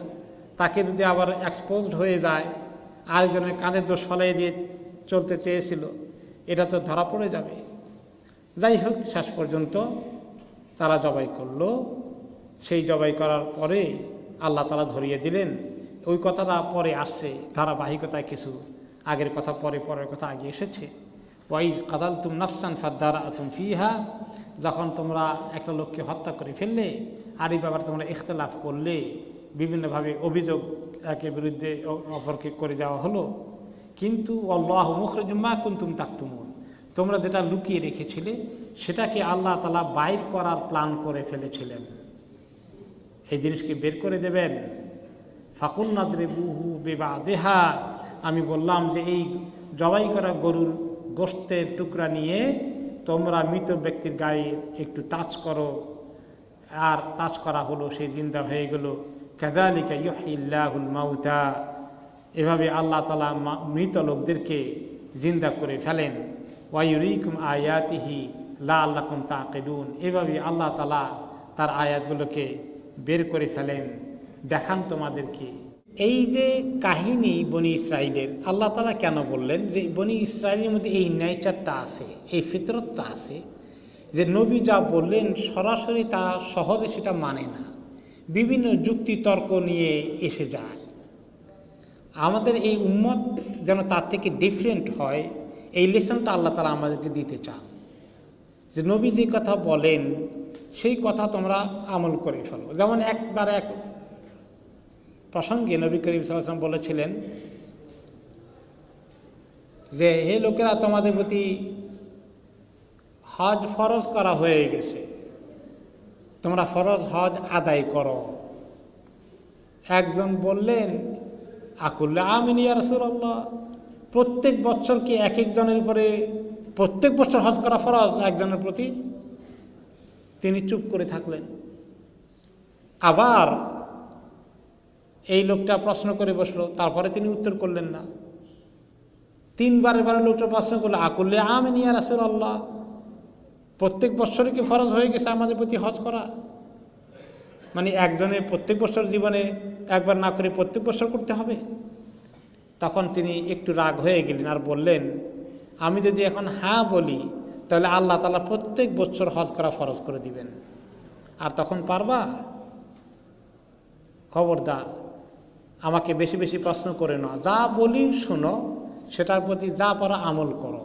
তাকে যদি আবার এক্সপোজড হয়ে যায়, আরেকজনের কাঁধে দোষ ফলাই দিয়ে চলতে চেয়েছিল, এটা তো ধরা পড়ে যাবে। যাই হোক, শেষ পর্যন্ত তারা জবাই করলো। সেই জবাই করার পরে আল্লাহ তাআলা ধরিয়ে দিলেন। ওই কথাটা পরে আসছে, ধারাবাহিকতায় কিছু আগের কথা পরে, পরের কথা আগে এসেছে। ওয়াইদ কাতালতুম নাফসান ফাদ্দারাতুম ফিহা, যখন তোমরা একটা লোককে হত্যা করে ফেললে আর এই ব্যাপারে তোমরা ইখতিলাফ করলে, বিভিন্নভাবে অভিযোগ একের বিরুদ্ধে অপরকে করে দেওয়া হলো, কিন্তু আল্লাহু মুখরিজুম মা কুনতুম তাকতুমুন, তোমরা যেটা লুকিয়ে রেখেছিলে সেটাকে আল্লাহ তাআলা বাইর করার প্ল্যান করে ফেলেছিলেন। এই জিনিসকে বের করে দেবেন। ফাকুল নাদরিবুহু বিবাদিহা, আমি বললাম যে এই জবাই করা গরুর গোশতের টুকরা নিয়ে তোমরা মৃত ব্যক্তির গায়ে একটু টাচ করো, আর তাজ করা হলো, সে জিন্দা হয়ে গেল। কাযালিকা ইউহয়িল্লাহুল মাউতা, এভাবে আল্লাহ তাআলা মৃত লোকদেরকে জিন্দা করে ফেলেন। ওয়া ইউরিকুম আয়াতিহি লাআল্লাকুম তাকিলুন, এভাবে আল্লাহ তাআলা তার আয়াতগুলোকে বের করে ফেলেন, দেখান তোমাদেরকে। এই যে কাহিনী বনি ইসরাইলের, আল্লাহ তাআলা কেন বললেন যে বনি ইসরাইলের মধ্যে এই নেচারটা আছে, এই ফিতরতটা আছে, যে নবী যা বললেন সরাসরি তা সহজে সেটা মানে না, বিভিন্ন যুক্তি তর্ক নিয়ে এসে যায়। আমাদের এই উম্মত যেন তার থেকে ডিফারেন্ট হয়, এই লেসনটা আল্লাহ তাআলা আমাদেরকে দিতে চান, যে নবী যে কথা বলেন সেই কথা তোমরা আমল করে ফেলো। যেমন একবার এক প্রসঙ্গে নবী করিম সাল্লাল্লাহু আলাইহি ওয়াসাল্লাম বলেছিলেন যে হে লোকেরা, তোমাদের প্রতি হজ ফরজ করা হয়ে গেছে, তোমরা ফরজ হজ আদায় করো। একজন বললেন আকুল্লা আমিন ইয়া রাসূলুল্লাহ, প্রত্যেক বছর কি এক একজনের উপরে প্রত্যেক বছর হজ করা ফরজ একজনের প্রতি? তিনি চুপ করে থাকলেন। আবার এই লোকটা প্রশ্ন করে বসলো, তারপরে তিনি উত্তর করলেন না। তিনবার এবার লোকটা প্রশ্ন করলো আকুল্লা আমিন ইয়া রাসূলুল্লাহ, প্রত্যেক বছরই কি ফরজ হয়ে গেছে আমাদের প্রতি হজ করা? মানে একজনের প্রত্যেক বছর জীবনে একবার না করে প্রত্যেক বছর করতে হবে? তখন তিনি একটু রাগ হয়ে গেলেন আর বললেন, আমি যদি এখন হ্যাঁ বলি তাহলে আল্লাহ তাআলা প্রত্যেক বছর হজ করা ফরজ করে দিবেন, আর তখন পারবা? খবরদার, আমাকে বেশি বেশি প্রশ্ন করে না, যা বলি শোনো, সেটার প্রতি যা পারো আমল করো,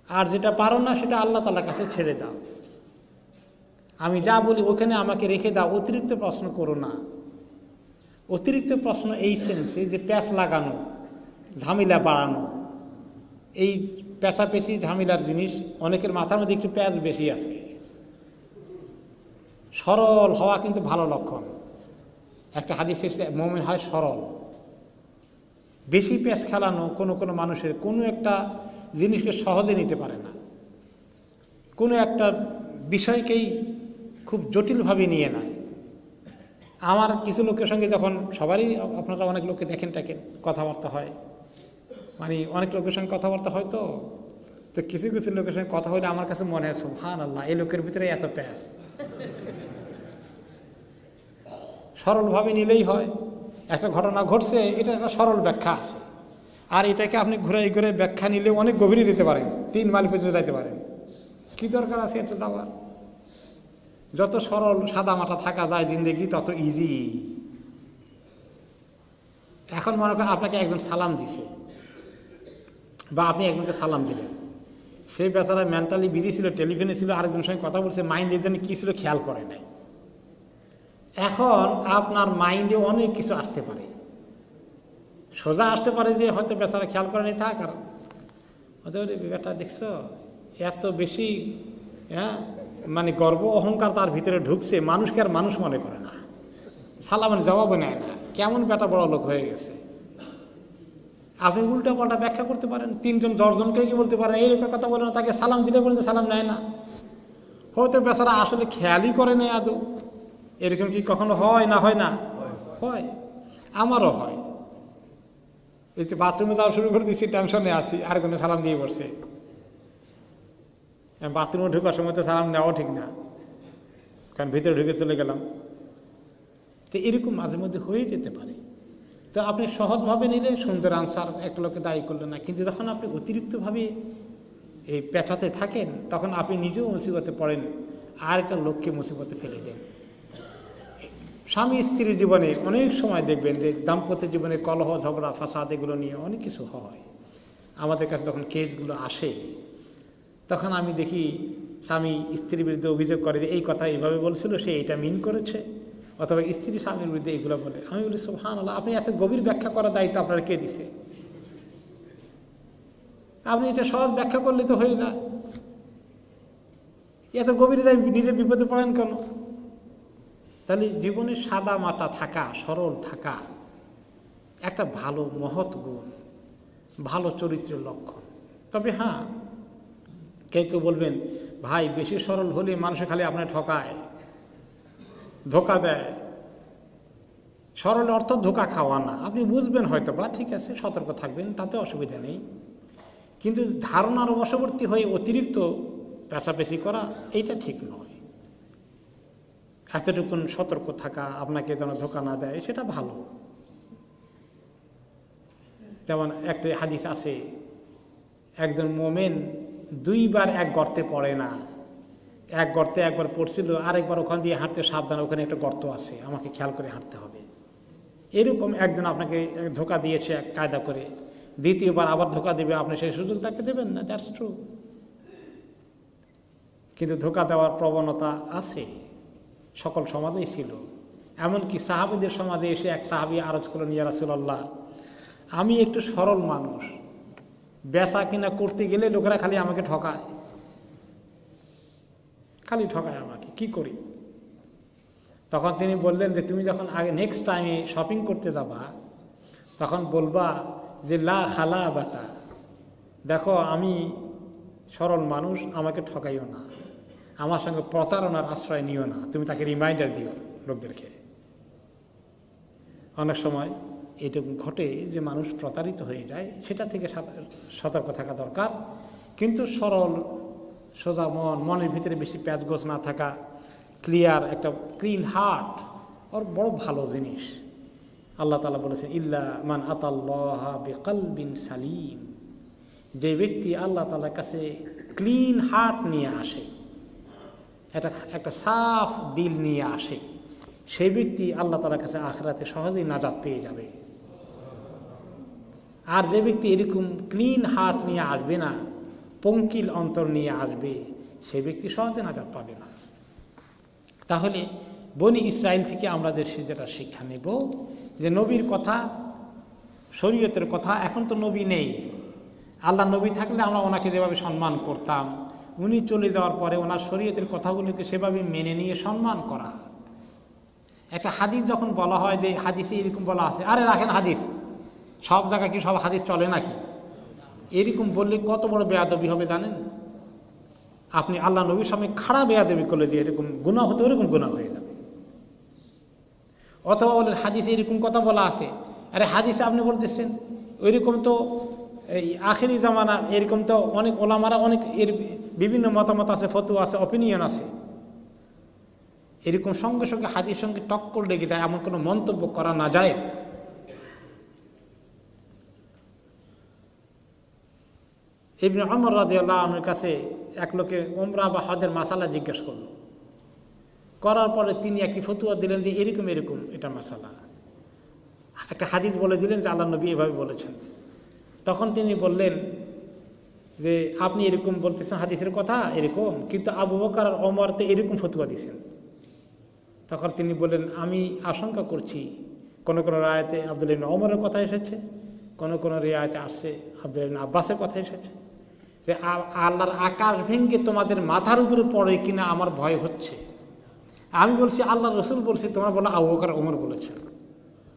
আর যেটা পারো না সেটা আল্লাহ তাআলার কাছে ছেড়ে দাও। আমি যা বলি ওখানে আমাকে রেখে দাও, অতিরিক্ত প্রশ্ন করো না। অতিরিক্ত প্রশ্ন এই সেন্সে যে প্যাঁচ লাগানো, ঝামেলা বাড়ানো, এই পেঁচাপেচি ঝামেলার জিনিস অনেকের মাথার মধ্যে একটু প্যাঁচ বেশি আছে। সরল হওয়া কিন্তু ভালো লক্ষণ। একটা হাদিস এসেছে মুমিন হয় সরল। বেশি প্যাঁচ খেলানো কোনো কোনো মানুষের কোনো একটা জিনিসকে সহজে নিতে পারে না, কোনো একটা বিষয়কেই খুব জটিলভাবে নিয়ে নেয়। আমার কিছু লোকের সঙ্গে যখন, সবারই আপনারা অনেক লোককে দেখেন কথাবার্তা হয়, মানে অনেক লোকের সঙ্গে কথাবার্তা হয়, তো কিছু কিছু লোকের সঙ্গে কথা হলে আমার কাছে মনে হয় সুবহানাল্লাহ, এই লোকের ভিতরে এত প্যাঁচ। সরলভাবে নিলেই হয়। একটা ঘটনা ঘটছে, এটা একটা সরল ব্যাখ্যা আছে, আর এটাকে আপনি ঘুরে ঘুরে ব্যাখ্যা নিলে অনেক গভীরে যেতে পারেন, 3 মাইল পর্যন্ত যাইতে পারেন। কি দরকার আছে এত যাওয়ার? যত সরল সাদা মাটা থাকা যায় জিন্দেগি তত ইজি। এখন মনে করেন আপনাকে একজন সালাম দিছে, বা আপনি একজনকে সালাম দিলেন, সেই বেচারা মেন্টালি বিজি ছিল, টেলিফোনে ছিল, আরেকজনের সঙ্গে কথা বলছে, মাইন্ডের জন্য কী ছিল খেয়াল করে নাই। এখন আপনার মাইন্ডে অনেক কিছু আসতে পারে, সোজা আসতে পারে যে হয়তো বেচারা খেয়াল করে নাই, থাক, আর হয়তো ব্যাটা দেখছো এত বেশি মানে গর্ব অহংকার তার ভিতরে ঢুকছে, মানুষকে আর মানুষ মনে করে না, সালামের জবাবও নেয় না, কেমন বেটা বড় লোক হয়ে গেছে। আপনি উল্টা পাল্টা ব্যাখ্যা করতে পারেন, 3-10 জনকে কি বলতে পারেন, এইরকম কথা বলে না, তাকে সালাম দিলে বলেন সালাম নেয় না, হয়তো বেচারা আসলে খেয়ালই করে নেই আদৌ। এরকম কি কখনো হয় না? হয় না? হয়, আমারও হয়। এই যে বাথরুমে যাওয়া শুরু করে দিচ্ছি, টেনশনে আসি, আরেকজনে সালাম দিয়ে বসছে, বাথরুমে ঢুকার সময় তো সালাম নেওয়া ঠিক না, কারণ ভিতরে ঢুকে চলে গেলাম। তো এরকম মাঝে মধ্যে হয়ে যেতে পারে। তো আপনি সহজভাবে নিলে সুন্দর আনসার, একটা লোককে দায়ী করলেন না, কিন্তু যখন আপনি অতিরিক্তভাবে এই পেঁচাতে থাকেন তখন আপনি নিজেও মুসিবতে পড়েন, আর একটা লোককে মুসিবতে ফেলে দেন। স্বামী স্ত্রীর জীবনে অনেক সময় দেখবেন যে দাম্পত্য জীবনে কলহ, ঝগড়া, ফাসাদ এগুলো নিয়ে অনেক কিছু হয়। আমাদের কাছে যখন কেসগুলো আসে তখন আমি দেখি স্বামী স্ত্রীর বিরুদ্ধে অভিযোগ করে যে এই কথা এইভাবে বলছিল, সে এটা মিন করেছে, অথবা স্ত্রী স্বামীর বিরুদ্ধে এগুলো বলে। আমি বলি সুবহানাল্লাহ, আপনি এত গভীর ব্যাখ্যা করার দায়িত্ব আপনার কে দিছে? আপনি এটা সহজ ব্যাখ্যা করলে তো হয়ে যায়, এত গভীরে নিজে বিপদে পড়েন কেন? তাহলে জীবনে সাদা মাটা থাকা, সরল থাকা একটা ভালো মহৎ গুণ, ভালো চরিত্রের লক্ষণ। তবে হ্যাঁ, কেউ কেউ বলবেন ভাই বেশি সরল হলে মানুষে খালি আপনার ঠকায়, ধোকা দেয়। সরল অর্থ ধোকা খাওয়া না, আপনি বুঝবেন হয়তো বা, ঠিক আছে, সতর্ক থাকবেন, তাতে অসুবিধা নেই। কিন্তু ধারণার বশবর্তী হয়ে অতিরিক্ত পেশাপেশি করা এইটা ঠিক নয়। এতটুকুন সতর্ক থাকা, আপনাকে যেন ধোকা না দেয়, সেটা ভালো। যেমন একটা হাদিস আছে, একজন মোমেন দুইবার এক গর্তে পড়ে না। এক গর্তে একবার পড়ছিল, আরেকবার ওখান দিয়ে হাঁটতে সাবধান, ওখানে একটা গর্ত আছে, আমাকে খেয়াল করে হাঁটতে হবে। এরকম একজন আপনাকে ধোকা দিয়েছে এক কায়দা করে, দ্বিতীয়বার আবার ধোকা দেবে, আপনি সেই সুযোগ তাকে দেবেন না, দ্যাটস ট্রু। কিন্তু ধোকা দেওয়ার প্রবণতা আছে, সকল সমাজেই ছিল। এমনকি সাহাবীদের সমাজে এসে এক সাহাবী আরজ করলেন, ইয়া রাসূলুল্লাহ, আমি একটু সরল মানুষ, বেচা কিনা করতে গেলে লোকেরা খালি আমাকে ঠকায়, খালি ঠকায় আমাকে, কি করি? তখন তিনি বললেন যে তুমি যখন আগে নেক্সট টাইমে শপিং করতে যাবা, তখন বলবা যে লা খালা বাতা, দেখো আমি সরল মানুষ, আমাকে ঠকাইও না, আমার সঙ্গে প্রতারণার আশ্রয় নিও না। তুমি তাকে রিমাইন্ডার দিও লোকদেরকে। অনেক সময় এটুকু ঘটে যে মানুষ প্রতারিত হয়ে যায়, সেটা থেকে সতর্ক থাকা দরকার। কিন্তু সরল সোজা মন, মনের ভিতরে বেশি প্যাচগোছ না থাকা, ক্লিয়ার একটা ক্লিন হার্ট, ওর বড় ভালো জিনিস। আল্লাহ তাআলা বলেছেন, ইল্লা মান আতাল্লাহ বিকলবিন সালিম, যে ব্যক্তি আল্লাহ তাআলার কাছে ক্লিন হার্ট নিয়ে আসে, একটা সাফ দিল নিয়ে আসে, সেই ব্যক্তি আল্লাহ তাআলার কাছে আখিরাতে সহজেই নাজাত পেয়ে যাবে। আর যে ব্যক্তি এরকম ক্লিন হার্ট নিয়ে আসবে না, পঙ্কিল অন্তর নিয়ে আসবে, সেই ব্যক্তি সহজে নাজাত পাবে না। তাহলে বনি ইসরাইল থেকে আমরা যেটা শিক্ষা নেব, যে নবীর কথা, শরীয়তের কথা, এখন তো নবী নেই। আল্লাহ নবী থাকলে আমরা ওনাকে যেভাবে সম্মান করতাম, উনি চলে যাওয়ার পরে ওনার শরীয়তের কথাগুলোকে সেভাবে মেনে নিয়ে সম্মান করা। একটা হাদিস যখন বলা হয় যে হাদিসে এরকম বলা আছে, আরে রাখেন হাদিস, সব জায়গায় কি সব হাদিস চলে নাকি? এরকম বললে কত বড় বেয়াদবি হবে জানেন? আপনি আল্লাহ নবীর সামনে খারাপ বেয়াদবি করলে যে এরকম গুনাহ হতে, ওরকম গুনাহ হয়ে যাবে। অথবা বলেন হাদিসে এরকম কথা বলা আছে, আরে হাদিসে আপনি বলতেছেন, ওইরকম তো এই আখেরি জামানা, এরকম তো অনেক ওলামারা, অনেক এর বিভিন্ন মতামত আছে, ফতোয়া আছে, অপিনিয়ন আছে। এরকম সঙ্গে সঙ্গে হাদিসের সঙ্গে টক্কর লেগে যায়, এমন কোনো মন্তব্য করা না যায়। ইবনে ওমর রাদিয়াল্লাহু আনহুর কাছে এক লোকে উমরা বা হজের মাসালা জিজ্ঞেস করল, করার পরে তিনি একটি ফতোয়া দিলেন যে এরকম এরকম এটা মাসালা, একটা হাদিস বলে দিলেন যে আল্লাহ নবী এভাবে বলেছেন। তখন তিনি বললেন যে আপনি এরকম বলতেছেন হাদিসের কথা এরকম, কিন্তু আবু বকর আর ওমর তো এরকম ফতোয়া দিয়েছেন। তখন তিনি বললেন, আমি আশঙ্কা করছি কোনো কোনো রায়াতে আব্দুল্লাহ ইবনে ওমরের কথা এসেছে, কোনো কোনো রিয়ায়তে আসছে আব্দুল্লাহ ইবনে আব্বাসের কথা এসেছে, যে আল্লাহর আকাশ ভেঙে তোমাদের মাথার উপরে পড়ে কিনা আমার ভয় হচ্ছে। আমি বলছি আল্লাহ রসুল বলছি, তোমরা বলো আবু বকর ওমর বলেছে।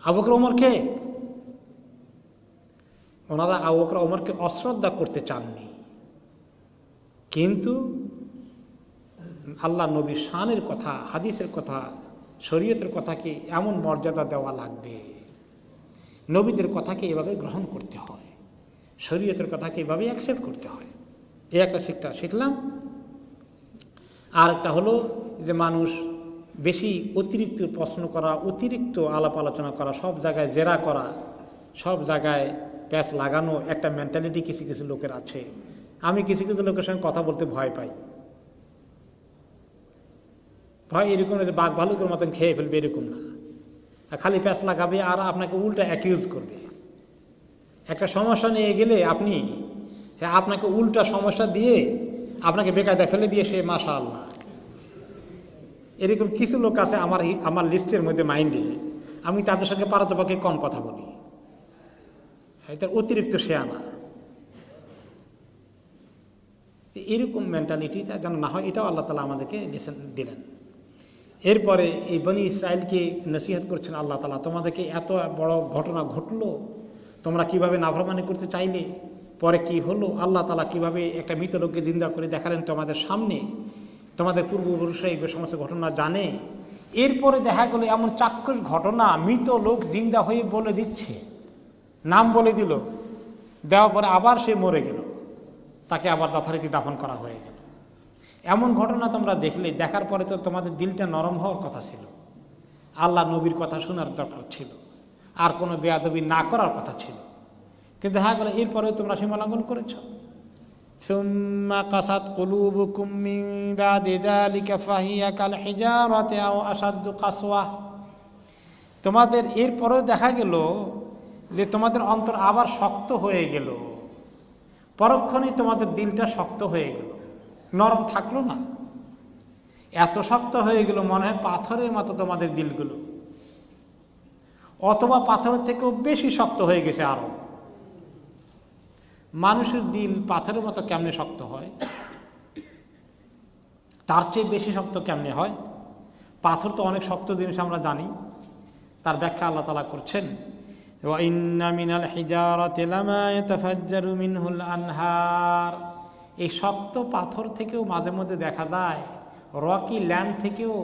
আবু বকর ওমর কে? ওনারা আবু বকর ওমরকে অশ্রদ্ধা করতে চাননি, কিন্তু আল্লাহ নবীর শানের কথা, হাদিসের কথা, শরীয়তের কথাকে এমন মর্যাদা দেওয়া লাগবে, নবীদের কথাকে এভাবে গ্রহণ করতে হয়, শরীয়তের কথাকে এভাবে অ্যাকসেপ্ট করতে হয়। এই একটা শিখলাম। আর একটা হলো যে মানুষ বেশি অতিরিক্ত প্রশ্ন করা, অতিরিক্ত আলাপ আলোচনা করা, সব জায়গায় জেরা করা, সব জায়গায় প্যাচ লাগানো, একটা মেন্টালিটি কিছু কিছু লোকের আছে। আমি কিছু কিছু লোকের সঙ্গে কথা বলতে ভয় পাই। ভয় এরকম যে বাঘ ভালুকের মতন খেয়ে ফেলবে এরকম না, খালি প্যাচ লাগাবে আর আপনাকে উল্টা অ্যাকিউজ করবে। একটা সমস্যা নিয়ে গেলে আপনি আপনাকে উল্টা সমস্যা দিয়ে আপনাকে বেকায়দা ফেলে দিয়ে সে মাশাআল্লাহ, এরকম কিছু লোক আছে আমার লিস্টের মধ্যে মাইন্ডে, আমি তাদের সঙ্গে পারতপক্ষে কম কথা বলি, এটার অতিরিক্ত শেয়ানা। এরকম মেন্টালিটিটা যেন না হয়, এটাও আল্লাহ তাআলা আমাদেরকে দিলেন। এরপরে এই বনি ইসরায়েলকে নসিহত করছেন আল্লাহ তাআলা, তোমাদেরকে এত বড় ঘটনা ঘটলো, তোমরা কিভাবে নাফরমানি করতে চাইলে, পরে কি হলো, আল্লাহ তাআলা কিভাবে একটা মৃত লোককে জিন্দা করে দেখালেন তোমাদের সামনে, তোমাদের পূর্বপুরুষরা এই সমস্ত ঘটনা জানে। এরপরে দেখা গেল এমন চাক্ষুষ ঘটনা, মৃত লোক জিন্দা হয়ে বলে দিচ্ছে, নাম বলে দিল, দেওয়ার পরে আবার সে মরে গেল, তাকে আবার যথারীতি দাফন করা হয়ে গেল। এমন ঘটনা তোমরা দেখলে, দেখার পরে তো তোমাদের দিলটা নরম হওয়ার কথা ছিল, আল্লাহ নবীর কথা শোনার দরকার ছিল, আর কোনো বেয়াদবি না করার কথা ছিল, কিন্তু দেখা গেল এরপরেও তোমরা সীমা লঙ্ঘন করেছ। সুম্মা কাসাত কুলুবুকুম মিন বাদি যালিকা ফাহিয়া কাল হিজারাতি আও আশাদ্দু কাসওয়া। তোমাদের এরপরেও দেখা গেল যে তোমাদের অন্তর আবার শক্ত হয়ে গেল, পরক্ষণেই তোমাদের দিলটা শক্ত হয়ে গেল, নরম থাকলো না, এত শক্ত হয়ে গেল মনে হয় পাথরের মতো তোমাদের দিলগুলো, অথবা পাথরের থেকেও বেশি শক্ত হয়ে গেছে আরো। মানুষের দিল পাথরের মতো কেমনে শক্ত হয়, তার চেয়ে বেশি শক্ত কেমনে হয়? পাথর তো অনেক শক্ত জিনিস আমরা জানি, তার ব্যাখ্যা আল্লাহ তাআলা করছেন, ওয়া ইন্না মিনাল হিজারাতি লামা ইয়াতাফাজ্জারু মিনহুল আনহার। এই শক্ত পাথর থেকেও মাঝে মধ্যে দেখা যায়, রকি ল্যান্ড থেকেও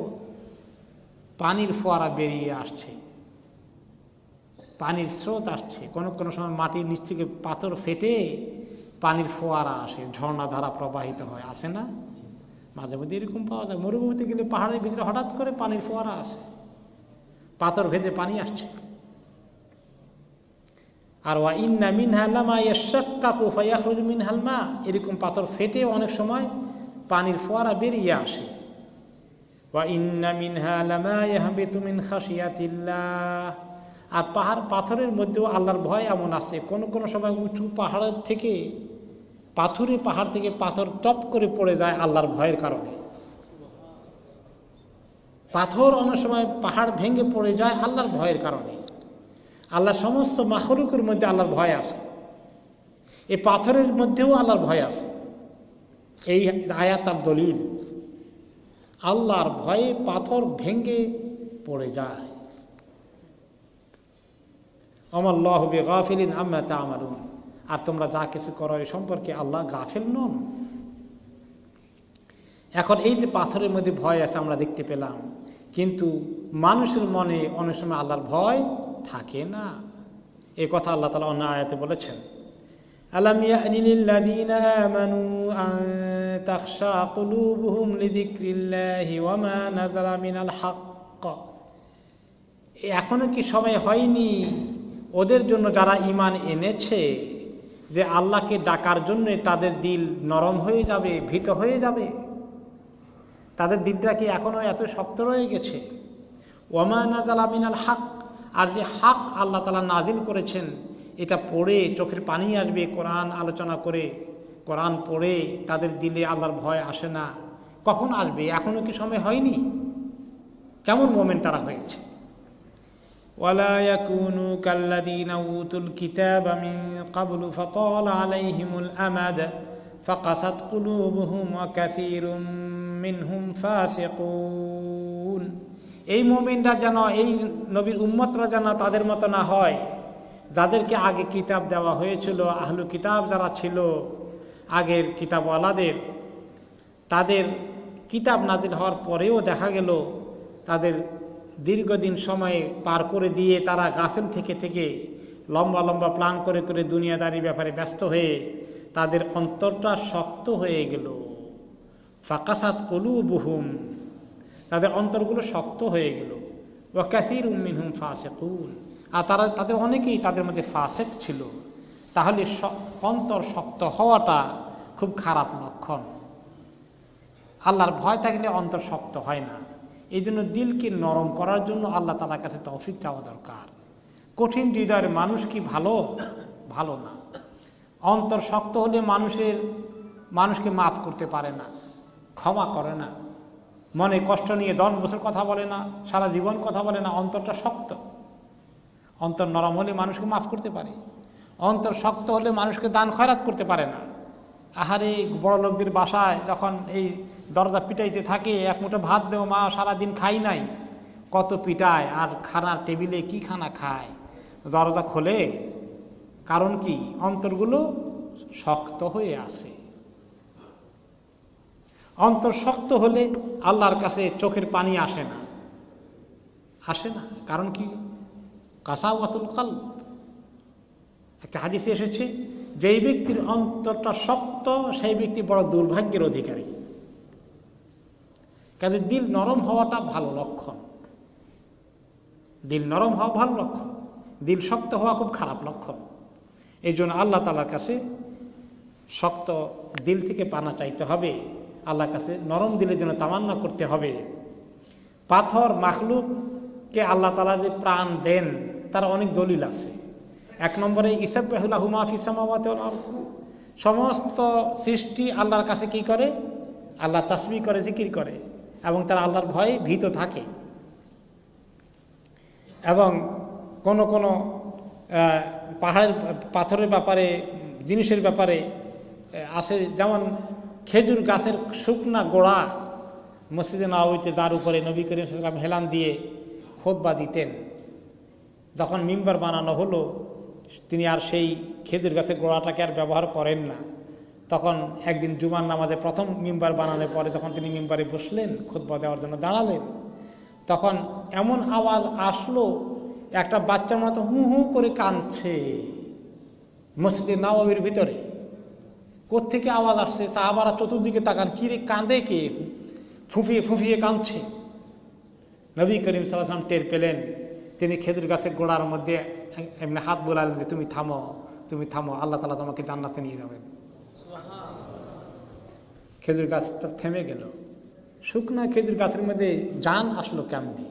পানির ফোয়ারা বেরিয়ে আসছে, পানির স্রোত আসছে। কোনো কোনো সময় মাটির নিচ থেকে পাথর ফেটে পানির ফোয়ারা আসে, ঝর্ণাধারা প্রবাহিত হয়, আসে না? মাঝে মধ্যে এরকম পাওয়া যায়। মরুভূমিতে গেলে পাহাড়ের ভিতরে হঠাৎ করে পানির ফোয়ারা আসে, পাথর ভেদে পানি আসছে। আর ওয়া ইন্না মিনহা লামা ইয়াশাক্কাকু ফায়াখরুজু মিনহাল মা, এরকম পাথর ফেটে অনেক সময় পানির ফোয়ারা বেরিয়ে আসে। ওয়া ইন্না মিনহা লামা ইয়াহবিতু মিন খাশিয়াতিল্লাহ, আর পাথরের মধ্যেও আল্লাহর ভয় এমন আছে, কোন কোন সময় উঁচু পাহাড়ের থেকে, পাহাড় থেকে পাথর টপ করে পড়ে যায় আল্লাহর ভয়ের কারণে। পাথর অনেক সময় পাহাড় ভেঙে পড়ে যায় আল্লাহর ভয়ের কারণে। আল্লাহ সমস্ত মাখলুকের মধ্যে আল্লাহর ভয় আছে, এই পাথরের মধ্যেও আল্লাহর ভয় আছে। এই আয়াত তার দলিল, আল্লাহর ভয়ে পাথর ভেঙে পড়ে যায়। আমাল্লাহু বিগাফিলিন আম্মা তা'মালুন, আর তোমরা যা কিছু করো এ সম্পর্কে আল্লাহ গাফিল নন। এখন এই যে পাথরের মধ্যে ভয় আছে আমরা দেখতে পেলাম, কিন্তু মানুষের মনে অনেক সময় আল্লাহর ভয় থাকে না। এই কথা আল্লাহ তাআলা অন্য আয়াতে বলেছেন, আলাম ইয়ানি লিল্লাযীনা আমানু আন তাখশা কুলুবুহুম লিযিকরিল্লাহি ওয়া মা নাযালা মিনাল হক। এখনো কি সময় হয়নি ওদের জন্য যারা ঈমান এনেছে, যে আল্লাহকে ডাকার জন্য তাদের দিল নরম হয়ে যাবে, ভীত হয়ে যাবে? তাদের দিলটা কি এখনো এত শক্ত রয়ে গেছে? ওয়া মা নাযালা মিনাল হক, আর যে হক আল্লাহ তাআলা নাজিল করেছেন এটা পড়ে চোখের পানি আসবে, কোরআন আলোচনা করে, কোরআন পড়ে তাদের দিলে আল্লাহর ভয় আসে না, কখন আসবে? এখনো কি সময় হয়নি? কেমন মোমেন তারা হয়েছে? ওয়ালা ইয়াকুনু কাল্লাযীনা উতুল কিতাবা মিন ক্বাবলু ফাতালা আলাইহিমুল আমাদ ফাকাসাত কুলুবুহুম ওয়া কাসীরুম মিনহুম ফাসিকুন। এই মুমিনরা যেন, এই নবীর উম্মতরা যেন তাদের মতো না হয় যাদেরকে আগে কিতাব দেওয়া হয়েছিল, আহলু কিতাব যারা ছিল আগের কিতাবওয়ালাদের, তাদের কিতাব নাজিল হওয়ার পরেও দেখা গেল তাদের দীর্ঘদিন সময় পার করে দিয়ে তারা গাফেল থেকে লম্বা লম্বা প্ল্যান করে করে দুনিয়াদারির ব্যাপারে ব্যস্ত হয়ে তাদের অন্তরটা শক্ত হয়ে গেল। ফাকাসাত কুলুবুহুম, তাদের অন্তরগুলো শক্ত হয়ে গেল। ওয়া কাসীরুম মিনহুম ফাসিকুন, আর তাদের অনেকেই তাদের মধ্যে ফাসিক ছিল। তাহলে অন্তর শক্ত হওয়াটা খুব খারাপ লক্ষণ। আল্লাহর ভয় থাকলে অন্তর শক্ত হয় না। এই জন্য দিলকে নরম করার জন্য আল্লাহ তাআলার কাছে তৌফিক চাওয়া দরকার। কঠিন হৃদয়ের মানুষ কি ভালো না। অন্তর শক্ত হলে মানুষকে মাফ করতে পারে না, ক্ষমা করে না, মনে কষ্ট নিয়ে 10 বছর কথা বলে না, সারা জীবন কথা বলে না। অন্তরটা শক্ত। অন্তর নরম হলে মানুষকে মাফ করতে পারে। অন্তর শক্ত হলে মানুষকে দান খয়রাত করতে পারে না। আহারে, বড় লোকদের বাসায় যখন এই দরজা পিটাইতে থাকে, এক মুঠো ভাত দেও মা, সারাদিন খাই নাই, কত পিটায়, আর খানার টেবিলে কি খানা খায়, দরজা খোলে। কারণ কি? অন্তরগুলো শক্ত হয়ে আসে। অন্তর শক্ত হলে আল্লাহর কাছে চোখের পানি আসে না, কারণ কি? কাসাওয়াতুল কলব। একটা হাদিসে এসেছে, যেই ব্যক্তির অন্তরটা শক্ত সেই ব্যক্তি বড় দুর্ভাগ্যের অধিকারী। কাজে দিল নরম হওয়াটা ভালো লক্ষণ, দিল নরম হওয়া ভালো লক্ষণ, দিল শক্ত হওয়া খুব খারাপ লক্ষণ। এই জন্য আল্লাহ তাআলার কাছে শক্ত দিল থেকে পানা চাইতে হবে, আল্লাহর কাছে নরম দিলের জন্য তামান্না করতে হবে। পাথর মাখলুককে আল্লাহ তাআলা যে প্রাণ দেন তার অনেক দলিল আছে। 1 নম্বরে ইসাব্বিহু লাহু মা ফিস সামাওয়াতি ওয়াল আরদ, সমস্ত সৃষ্টি আল্লাহর কাছে কি করে? আল্লাহ তাসবিহ করে, জিকির করে এবং তারা আল্লাহর ভয়ে ভীত থাকে। এবং কোন কোন পাহাড়ের পাথরের ব্যাপারে, জিনিসের ব্যাপারে আছে, যেমন খেজুর গাছের শুকনা গোড়া মসজিদে নববীতে যার উপরে নবী করিম সাল্লাল্লাহু আলাইহি ওয়াসাল্লাম হেলান দিয়ে খুতবা দিতেন, যখন মিম্বার বানানো হলো তিনি আর সেই খেজুর গাছের গোড়াটাকে আর ব্যবহার করেন না। তখন একদিন জুমার নামাজে প্রথম মিম্বার বানানোর পরে যখন তিনি মিম্বারে বসলেন, খুতবা দেওয়ার জন্য দাঁড়ালেন, তখন এমন আওয়াজ আসলো, একটা বাচ্চার মতো হু হু করে কাঁদছে মসজিদে নববীর ভিতরে। কোত্থেকে আওয়াজ আসছে? সাহাবারা চতুর্দিকে তাকান, কি রে কাঁদে কে? ফুফিয়ে ফুফিয়ে কাঁদছে। নবী করিম সাল্লাল্লাহু আলাইহি ওয়াসাল্লাম টের পেলেন, তিনি খেজুর গাছের গোড়ার মধ্যে এমনি হাত বোলালেন যে তুমি থামো, তুমি থামো, আল্লাহ তাআলা তোমাকে জান্নাতে নিয়ে যাবেন। খেজুর গাছটা থেমে গেল। শুকনা খেজুর গাছের মধ্যে জান আসলো কেমনি?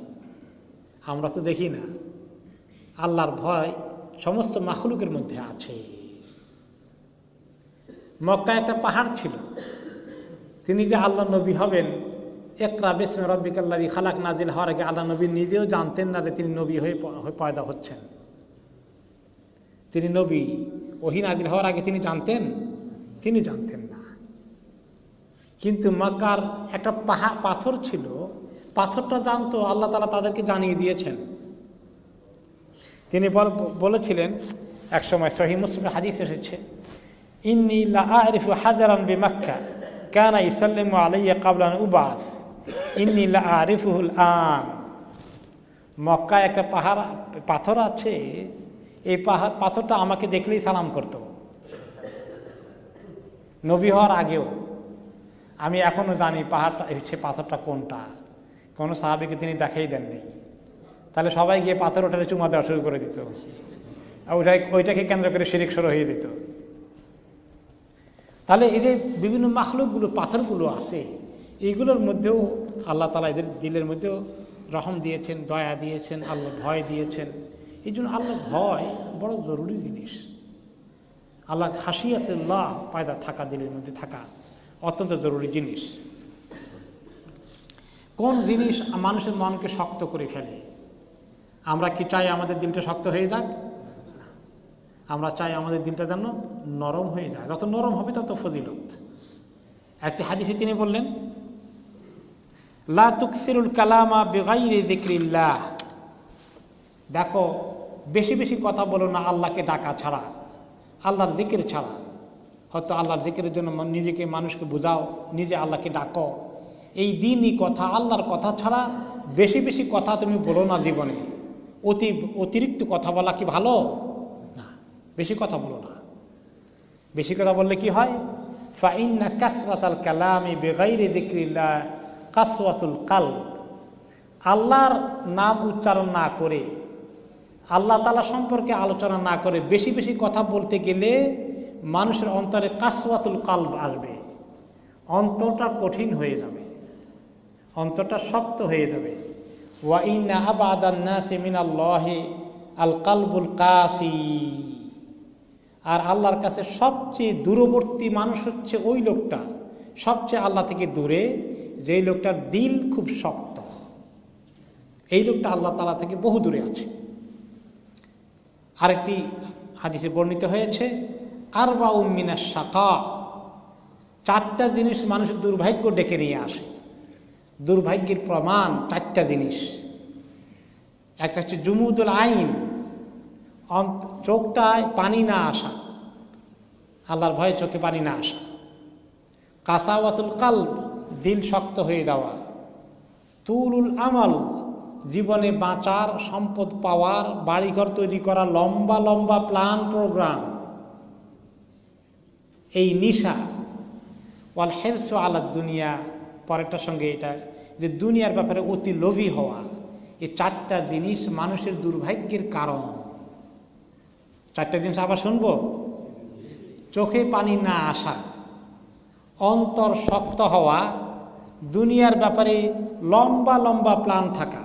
আমরা তো দেখি না। আল্লাহর ভয় সমস্ত মাখলুকের মধ্যে আছে। মক্কায় একটা পাহাড় ছিল, তিনি যে আল্লাহ নবী হবেন, ইকরা বিসমি রাব্বিকাল্লাযী খালাক নাজিল হওয়ার আগে আল্লাহ নবী নিজেও জানতেন না যে তিনি নবী হয়ে পয়দা হচ্ছেন। তিনি নবী, ওহী নাজিল হওয়ার আগে তিনি জানতেন? তিনি জানতেন না। কিন্তু মক্কার একটা পাথর ছিল, পাথরটা জানতো, আল্লাহ তাআলা তাদেরকে জানিয়ে দিয়েছেন। তিনি বলেছিলেন, এক সময় সহিহ মুসলিমের হাদিস এসেছে, ইন্নী লা আরিফু হাজারান বিমাক্কা কানা ইসাল্লিমু আলাইয়া ক্বাবলা আন উবাস ইন্নী লা আরিফুহুল আন। মক্কায় একটা পাথর আছে, এই পাথরটা আমাকে দেখলেই সালাম করত, নবী হওয়ার আগেও। আমি এখনো জানি সে পাথরটা কোনটা। কোনো সাহাবীকে তিনি দেখাই দেননি। তাহলে সবাই গিয়ে পাথর ওঠারে চুমা দেওয়া শুরু করে দিত, ওইটাকে কেন্দ্র করে শিরিক শুরু হয়ে দিত। তাহলে এই যে বিভিন্ন মাখলুকগুলো, পাথরগুলো আছে, এইগুলোর মধ্যেও আল্লাহ তাআলা এদের দিলের মধ্যেও রহম দিয়েছেন, দয়া দিয়েছেন, আল্লাহ ভয় দিয়েছেন। এই জন্য আল্লাহ ভয় বড় জরুরি জিনিস। আল্লাহ খাশিয়াতুল্লাহ পয়দা থাকা, দিলের মধ্যে থাকা অত্যন্ত জরুরি জিনিস। কোন জিনিস মানুষের মনকে শক্ত করে ফেলে? আমরা কি চাই আমাদের দিলটা শক্ত হয়ে যাক? আমরা চাই আমাদের দিলটা যেন নরম হয়ে যায়। যত নরম হবে তত ফজিলত। একটি হাদিসে তিনি বললেন, লা তুকসিরুল কালামা বিগাইরি যিকরিল্লাহ, দেখো বেশি বেশি কথা বলো না আল্লাহকে ডাকা ছাড়া, আল্লাহর জিকির ছাড়া। হয়তো আল্লাহর জিকিরের জন্য নিজেকে, মানুষকে বোঝাও, নিজে আল্লাহকে ডাকো। এই দিনই কথা, আল্লাহর কথা ছাড়া বেশি বেশি কথা তুমি বলো না জীবনে। অতিরিক্ত কথা বলা কি ভালো? না, বেশি কথা বলো না। বেশি কথা বললে কি হয়? ফাইন্না কাসরাতাল কালামি বিগাইরি যিকরিল্লাহ কাসওয়াতুল কলব, আল্লাহর নাম উচ্চারণ না করে, আল্লাহ তাআলা সম্পর্কে আলোচনা না করে বেশি বেশি কথা বলতে গেলে মানুষের অন্তরে কাসওয়াতুল কলব আসবে, অন্তরটা কঠিন হয়ে যাবে, অন্তরটা শক্ত হয়ে যাবে। ওয়া ইন্না আবাদান নাসি মিনাল্লাহি আল কলবুল কাসি, আর আল্লাহর কাছে সবচেয়ে দূরবর্তী মানুষ হচ্ছে ওই লোকটা, সবচেয়ে আল্লাহ থেকে দূরে যেই লোকটার দিল খুব শক্ত। এই লোকটা আল্লাহ তাআলা থেকে বহু দূরে আছে। আরেকটি হাদিসে বর্ণিত হয়েছে, আরবাউম মিনাশ শাকা, 4টা জিনিস মানুষের দুর্ভাগ্য ডেকে নিয়ে আসে। দুর্ভাগ্যের প্রমাণ 4টা জিনিস। একটা হচ্ছে জুমুদুল আইন, চোখটায় পানি না আসা। আল্লাহর ভয়ে চোখে পানি না আসা। কাসাওয়াতুল কালব, দিল শক্ত হয়ে যাওয়া। তুলুল আমাল, জীবনে বাঁচার, সম্পদ পাওয়ার, বাড়িঘর তৈরি করা, লম্বা লম্বা প্ল্যান প্রোগ্রাম। এই নিশা। ওয়াল হিরসু আলা দুনিয়া, পরেরটার সঙ্গে এটা যে দুনিয়ার ব্যাপারে অতি লোভী হওয়া। এই চারটা জিনিস মানুষের দুর্ভাগ্যের কারণ। চারটা জিনিস আবার শুনবো। চোখে পানি না আসা, অন্তর শক্ত হওয়া, দুনিয়ার ব্যাপারে লম্বা লম্বা প্ল্যান থাকা,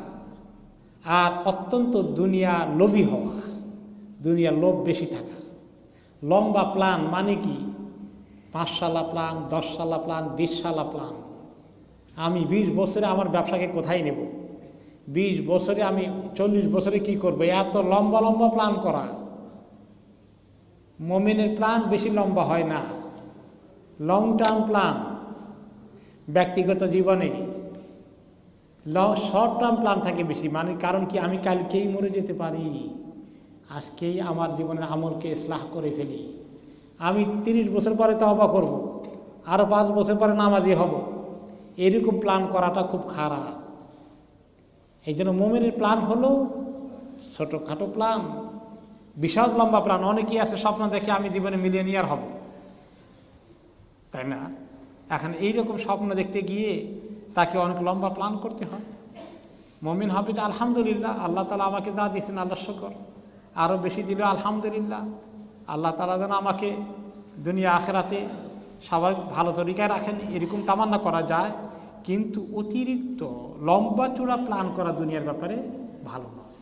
আর অত্যন্ত দুনিয়া লোভী হওয়া, দুনিয়ার লোভ বেশি থাকা। লম্বা প্ল্যান মানে কি? 5 সালা প্ল্যান, 10 সালা প্ল্যান, 20 সালা প্ল্যান। আমি 20 বছরে আমার ব্যবসাকে কোথায় নেব, 20 বছরে আমি 40 বছরে কি করবো, এত লম্বা লম্বা প্ল্যান করা। মুমিনের প্ল্যান বেশি লম্বা হয় না, লং টার্ম প্ল্যান। ব্যক্তিগত জীবনে শর্ট টার্ম প্ল্যান থাকে বেশি। মানে কারণ কি, আমি কালকেই মরে যেতে পারি, আজকেই আমার জীবনের আমলকে ইসলাহ করে ফেলি। আমি 30 বছর পরে তওবা করব, আরও 5 বছর পরে নামাজি হব। এরকম প্ল্যান করাটা খুব খারাপ। এই জন্য মুমিনের প্ল্যান হলো ছোটোখাটো প্ল্যান, বিশাল লম্বা প্ল্যান। অনেকেই আছে স্বপ্ন দেখে আমি জীবনে মিলিয়নিয়ার হব, তাই না? এখন এইরকম স্বপ্ন দেখতে গিয়ে তাকে অনেক লম্বা প্ল্যান করতে হয়। মুমিন হবে যে আলহামদুলিল্লাহ, আল্লাহ তাআলা আমাকে যা দিয়েছেন আল্লাহ শুকর, আরও বেশি দিল আলহামদুলিল্লাহ। আল্লাহ তাআলা যেন আমাকে দুনিয়া আখিরাতে সবাই ভালো তরিকায় রাখেন, এরকম তামান্না করা যায়। কিন্তু অতিরিক্ত লম্বা চূড়া প্ল্যান করা দুনিয়ার ব্যাপারে ভালো নয়।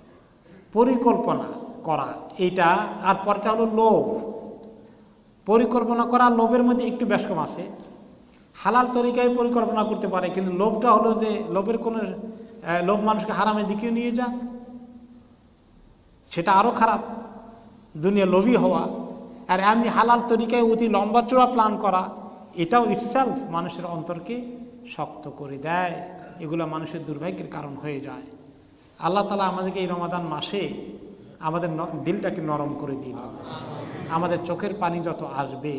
পরিকল্পনা করা এইটা। আর পরটা হলো লোভ। পরিকল্পনা করা লোভের মধ্যে একটু বেশ কম আছে। হালাল তরিকায় পরিকল্পনা করতে পারে, কিন্তু লোভটা হলো যে লোভের কোনো লোভ মানুষকে হারামের দিকেও নিয়ে যায়, সেটা আরও খারাপ। দুনিয়া লোভী হওয়া। আর আমি হালাল তরিকায় অতি লম্বা চূড়া প্ল্যান করা, এটাও ইটসেলফ মানুষের অন্তরকে শক্ত করে দেয়। এগুলো মানুষের দুর্ভাগ্যের কারণ হয়ে যায়। আল্লাহ তাআলা আমাদেরকে এই রমাদান মাসে আমাদের দিলটাকে নরম করে দিন। আমাদের চোখের পানি যত আসবে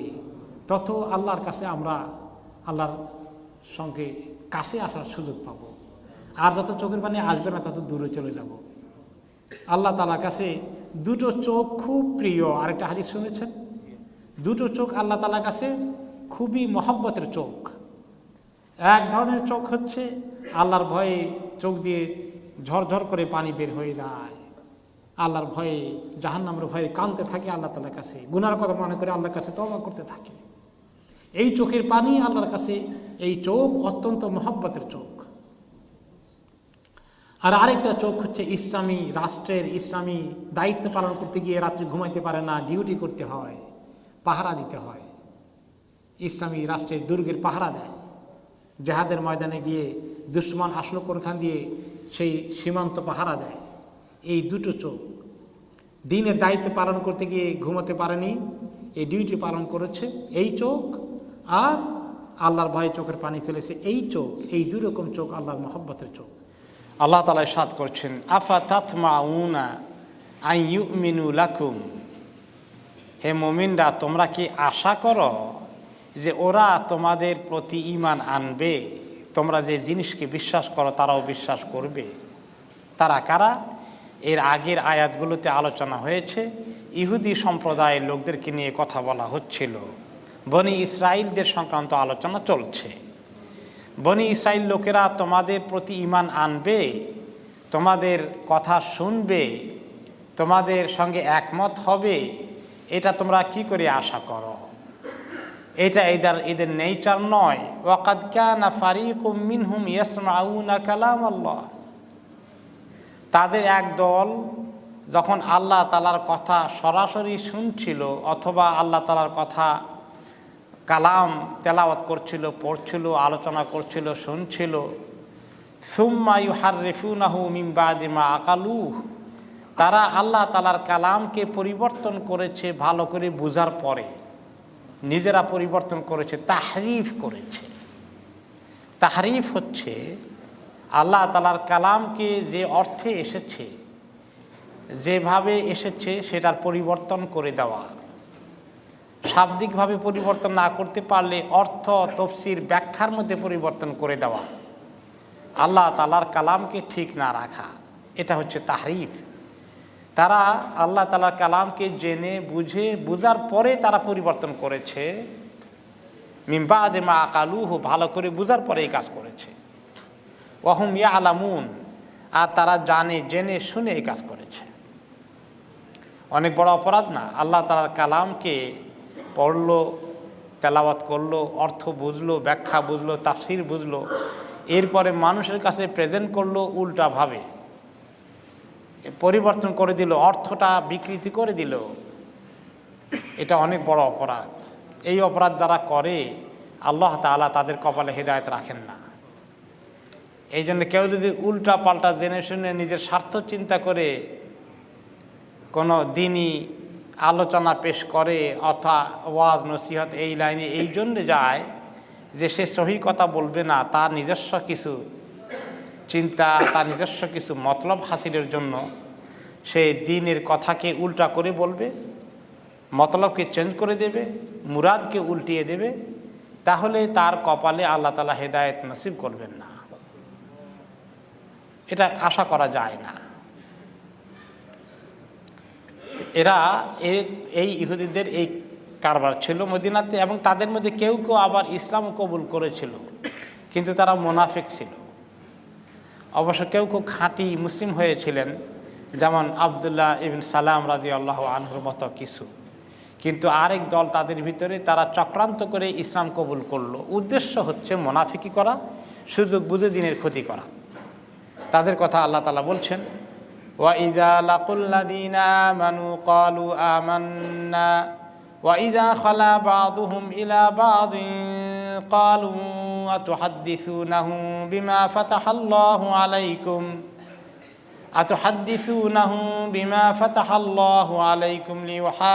তত আল্লাহর কাছে আমরা আল্লাহর সঙ্গে কাছে আসার সুযোগ পাব। আর যত চোখের পানি আসবে না তত দূরে চলে যাব। আল্লাহ তাআলার কাছে দুটো চোখ খুব প্রিয়। আরেকটা হাদিস শুনেছেন, দুটো চোখ আল্লাহ তাআলার কাছে খুবই মহব্বতের চোখ। এক ধরনের চোখ হচ্ছে আল্লাহর ভয়ে চোখ দিয়ে ঝরঝর করে পানি বের হয়ে যায়, আল্লাহর ভয়ে, জাহান্নামের ভয়ে কাঁদতে থাকে আল্লাহ তাআলার কাছে, গুনার কথা মনে করে আল্লাহর কাছে তওবা করতে থাকে। এই চোখের পানি আল্লাহর কাছে, এই চোখ অত্যন্ত মহব্বতের চোখ। আর আরেকটা চোখ হচ্ছে ইসলামী রাষ্ট্রের, ইসলামী দায়িত্ব পালন করতে গিয়ে রাত্রি ঘুমাইতে পারে না, ডিউটি করতে হয়, পাহারা দিতে হয়। ইসলামী রাষ্ট্রের দুর্গের পাহারা দেয়, জেহাদের ময়দানে গিয়ে দুশমন আসলো কোনখান দিয়ে সেই সীমান্ত পাহারা দেয়। এই দুটো চোখ দিনের দায়িত্ব পালন করতে গিয়ে ঘুমাতে পারেনি, এই ডিউটি পালন করেছে এই চোখ। আর আল্লাহর ভয়ে চোখের পানি ফেলেছে এই চোখ। এই দুই রকম চোখ আল্লাহর মহব্বতের চোখ। আল্লাহ তাআলা ইরশাদ করছেন, আফা তাতমাউনা আন ইউমিনু লাকুম, হে মুমিনরা তোমরা কি আশা করো যে ওরা তোমাদের প্রতি ঈমান আনবে? তোমরা যে জিনিসকে বিশ্বাস করো তারাও বিশ্বাস করবে। তারা কারা? এর আগের আয়াতগুলোতে আলোচনা হয়েছে। ইহুদি সম্প্রদায়ের লোকদেরকে নিয়ে কথা বলা হচ্ছিল, বনি ইসরাইলদের সংক্রান্ত আলোচনা চলছে। বনি ইসরাইল লোকেরা তোমাদের প্রতি ঈমান আনবে, তোমাদের কথা শুনবে, তোমাদের সঙ্গে একমত হবে, এটা তোমরা কি করে আশা করো? এটা এদের নেচার নয়। ওয়াকাদ কানা ফারিকুম মিনহুম ইয়াসমাউনা কালাম আল্লাহ, তাদের এক দল যখন আল্লাহ তাআলার কথা সরাসরি শুনছিল অথবা আল্লাহ তাআলার কথা কালাম তেলাওয়াত করছিল, পড়ছিল, আলোচনা করছিল, শুনছিল, সুম্মা ইউহাররিফুনাহু মিন বাদি মা আকালুহ, তারা আল্লাহ তাআলার কালামকে পরিবর্তন করেছে ভালো করে বুঝার পরে, নিজেরা পরিবর্তন করেছে, তাহরিফ করেছে। তাহরিফ হচ্ছে আল্লাহ তাআলার কালামকে যে অর্থে এসেছে, যেভাবে এসেছে সেটার পরিবর্তন করে দেওয়া। শাব্দিকভাবে পরিবর্তন না করতে পারলে অর্থ তফসির ব্যাখ্যার মধ্যে পরিবর্তন করে দেওয়া, আল্লাহ তাআলার কালামকে ঠিক না রাখা, এটা হচ্ছে তাহরিফ। তারা আল্লাহ তাআলার কালামকে জেনে বুঝার পরে তারা পরিবর্তন করেছে, মিন বা'দি মা আকালুহু, ভালো করে বুঝার পরে এই কাজ করেছে। ওয়াহুম ইয়ালামুন, আর তারা জেনে শুনে এই কাজ করেছে। অনেক বড় অপরাধ না? আল্লাহ তাআলার কালামকে পড়লো, তেলাওয়াত করলো, অর্থ বুঝলো, ব্যাখ্যা বুঝলো, তাফসির বুঝলো, এরপরে মানুষের কাছে প্রেজেন্ট করলো উল্টাভাবে, পরিবর্তন করে দিল, অর্থটা বিকৃতি করে দিল। এটা অনেক বড় অপরাধ। এই অপরাধ যারা করে আল্লাহ তাআলা তাদের কপালে হেদায়েত রাখেন না। এই জন্য কেউ যদি উল্টা পাল্টা জেনে শুনে নিজের স্বার্থ চিন্তা করে কোনো দিনই আলোচনা পেশ করে অর্থাৎ ওয়াজ নসিহত এই লাইনে এই জন্য যায় যে সে সহি কথা বলবে না, তার নিজস্ব কিছু চিন্তা, তার নিজস্ব কিছু মতলব হাসিলের জন্য সে দ্বীনের কথাকে উল্টা করে বলবে, মতলবকে চেঞ্জ করে দেবে, মুরাদকে উল্টিয়ে দেবে, তাহলে তার কপালে আল্লাহ তাআলা হেদায়েত নসিব করবেন না। এটা আশা করা যায় না। এরা এই ইহুদিদের এই কারবার ছিল মদিনাতে, এবং তাদের মধ্যে কেউ কেউ আবার ইসলাম কবুল করেছিল, কিন্তু তারা মুনাফিক ছিল। অবশ্য কেউ কেউ খাঁটি মুসলিম হয়েছিলেন, যেমন আবদুল্লাহ ইবনে সালাম রাদিয়াল্লাহু আনহুর মতো কিছু। কিন্তু আরেক দল তাদের ভিতরে, তারা চক্রান্ত করে ইসলাম কবুল করলো। উদ্দেশ্য হচ্ছে মুনাফিকি করা, সুযোগ বুঝে দ্বীনের ক্ষতি করা। তাদের কথা আল্লাহ তাআলা বলছেন, وَإِذَا لَقُوا الَّذِينَ آمَنُوا قَالُوا آمَنَّا وَإِذَا خَلَا بَعْضُهُمْ إِلَى بَعْضٍ قَالُوا أَتُحَدِّثُونَهُم بِمَا فَتَحَ اللَّهُ عَلَيْكُمْ لِيُحَاجُّوكُم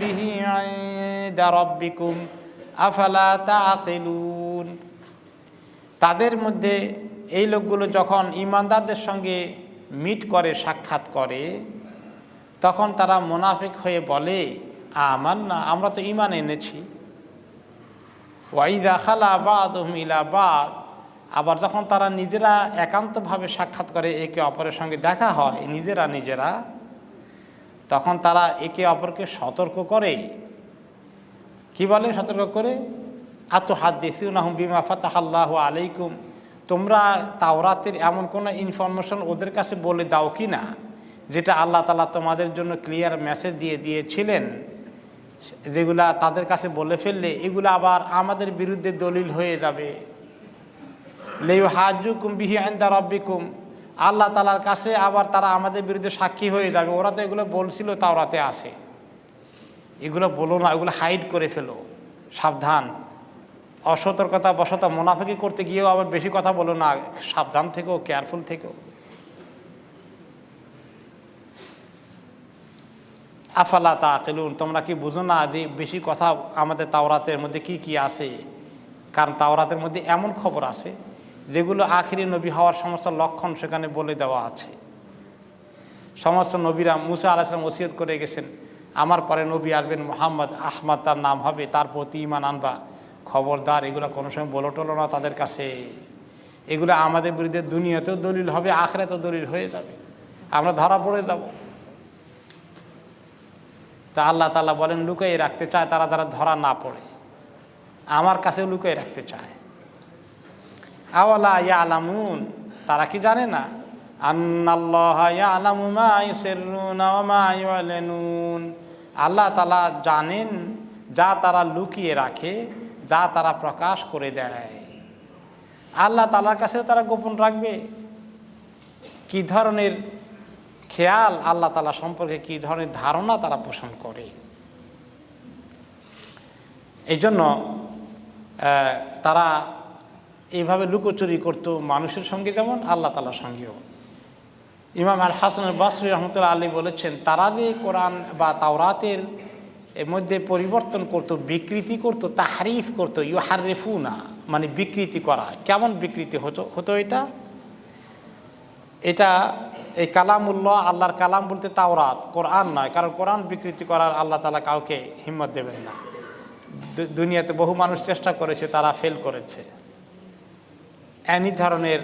بِهِ عِندَ رَبِّكُمْ أَفَلَا تَعْقِلُونَ। তাদের মধ্যে এই লোকগুলো যখন ঈমানদারদের সঙ্গে মিট করে, সাক্ষাৎ করে, তখন তারা মুনাফিক হয়ে বলে, আমান্না, আমরা তো ঈমান এনেছি। ওয়াইদা খালা বা'দুহুম ইলা বা'দ, আবার যখন তারা নিজেরা একান্তভাবে সাক্ষাৎ করে, একে অপরের সঙ্গে দেখা হয় নিজেরা, তখন তারা একে অপরকে সতর্ক করে। কি বলে সতর্ক করে? আতুহাদ্দিসুনাহুম বিমা ফাতাহাল্লাহু আলাইকুম, তোমরা তাওরাতের এমন কোনো ইনফরমেশন ওদের কাছে বলে দাও কি না যেটা আল্লাহ তাআলা তোমাদের জন্য ক্লিয়ার মেসেজ দিয়েছিলেন, যেগুলা তাদের কাছে বলে ফেললে এগুলো আবার আমাদের বিরুদ্ধে দলিল হয়ে যাবে। লিইউহাজ্জুকুম বিহি ইনদা রাব্বিকুম, আল্লাহ তাআলার কাছে আবার তারা আমাদের বিরুদ্ধে সাক্ষী হয়ে যাবে। ওরা তো এগুলো বলছিল তাওরাতে আছে, এগুলো বলো না, এগুলো হাইড করে ফেলো, সাবধান। অসতর্কতা বশত মুনাফিকি করতে গিয়েও আবার বেশি কথা বলো না, সাবধান থেকো, কেয়ারফুল থেকো। আফালা তাআকিলুন, তোমরা কি বুঝো না যে বেশি কথা আমাদের তাওরাতের মধ্যে কি কি আছে? কারণ তাওরাতের মধ্যে এমন খবর আছে যেগুলো আখিরি নবী হওয়ার সমস্ত লক্ষণ সেখানে বলে দেওয়া আছে। সমস্ত নবীরা, মুসা আলাইহিস সালাম ওসিয়ত করে গেছেন, আমার পরে নবী আসবেন মুহাম্মদ, আহমদ তার নাম হবে, তার প্রতি ঈমান আনবা। খবরদার, এগুলো কোনো সময় বলো টলো না তাদের কাছে। এগুলো আমাদের বিরুদ্ধে দুনিয়াতেও দলিল হবে, আখিরাতেও দলিল হয়ে যাবে, আমরা ধরা পড়ে যাব। তা আল্লাহ তাআলা বলেন, লুকিয়ে রাখতে চায় তারা, যারা ধরা না পড়ে, আমার কাছেও লুকিয়ে রাখতে চায়। আওয়ালা ইয়ালামুন, তারা কি জানে না? আন্নাল্লাহা ইয়ালামু মা ইউসিররুনা ওয়া মা ইউলিনুন, আল্লাহ তাআলা জানেন যা তারা লুকিয়ে রাখে, যা তারা প্রকাশ করে দেয়। আল্লাহ তাআলার কাছেও তারা গোপন রাখবে। কি ধরনের খেয়াল আল্লাহ তাআলা সম্পর্কে, কি ধরনের ধারণা তারা পোষণ করে। এই জন্য তারা এইভাবে লুকোচুরি করতো মানুষের সঙ্গে, যেমন আল্লাহ তাআলার সঙ্গেও। ইমাম আল হাসান আল বসরি রহমতুল্লাহ আলাইহি বলেছেন, তারা যে কোরআন বা তাওরাতের এর মধ্যে পরিবর্তন করত, বিকৃতি করত, তাহরিফ করত, ইউহারিফুনা মানে বিকৃতি করা। কেমন বিকৃতি হতো এটা এই কালামুল্লাহ, আল্লাহর কালাম বলতে তাওরাত, কোরআন নয়, কারণ কোরআন বিকৃতি করার আল্লাহ তাআলা কাউকে হিম্মত দেবেন না। দুনিয়াতে বহু মানুষ চেষ্টা করেছে, তারা ফেল করেছে। এনি ধরনের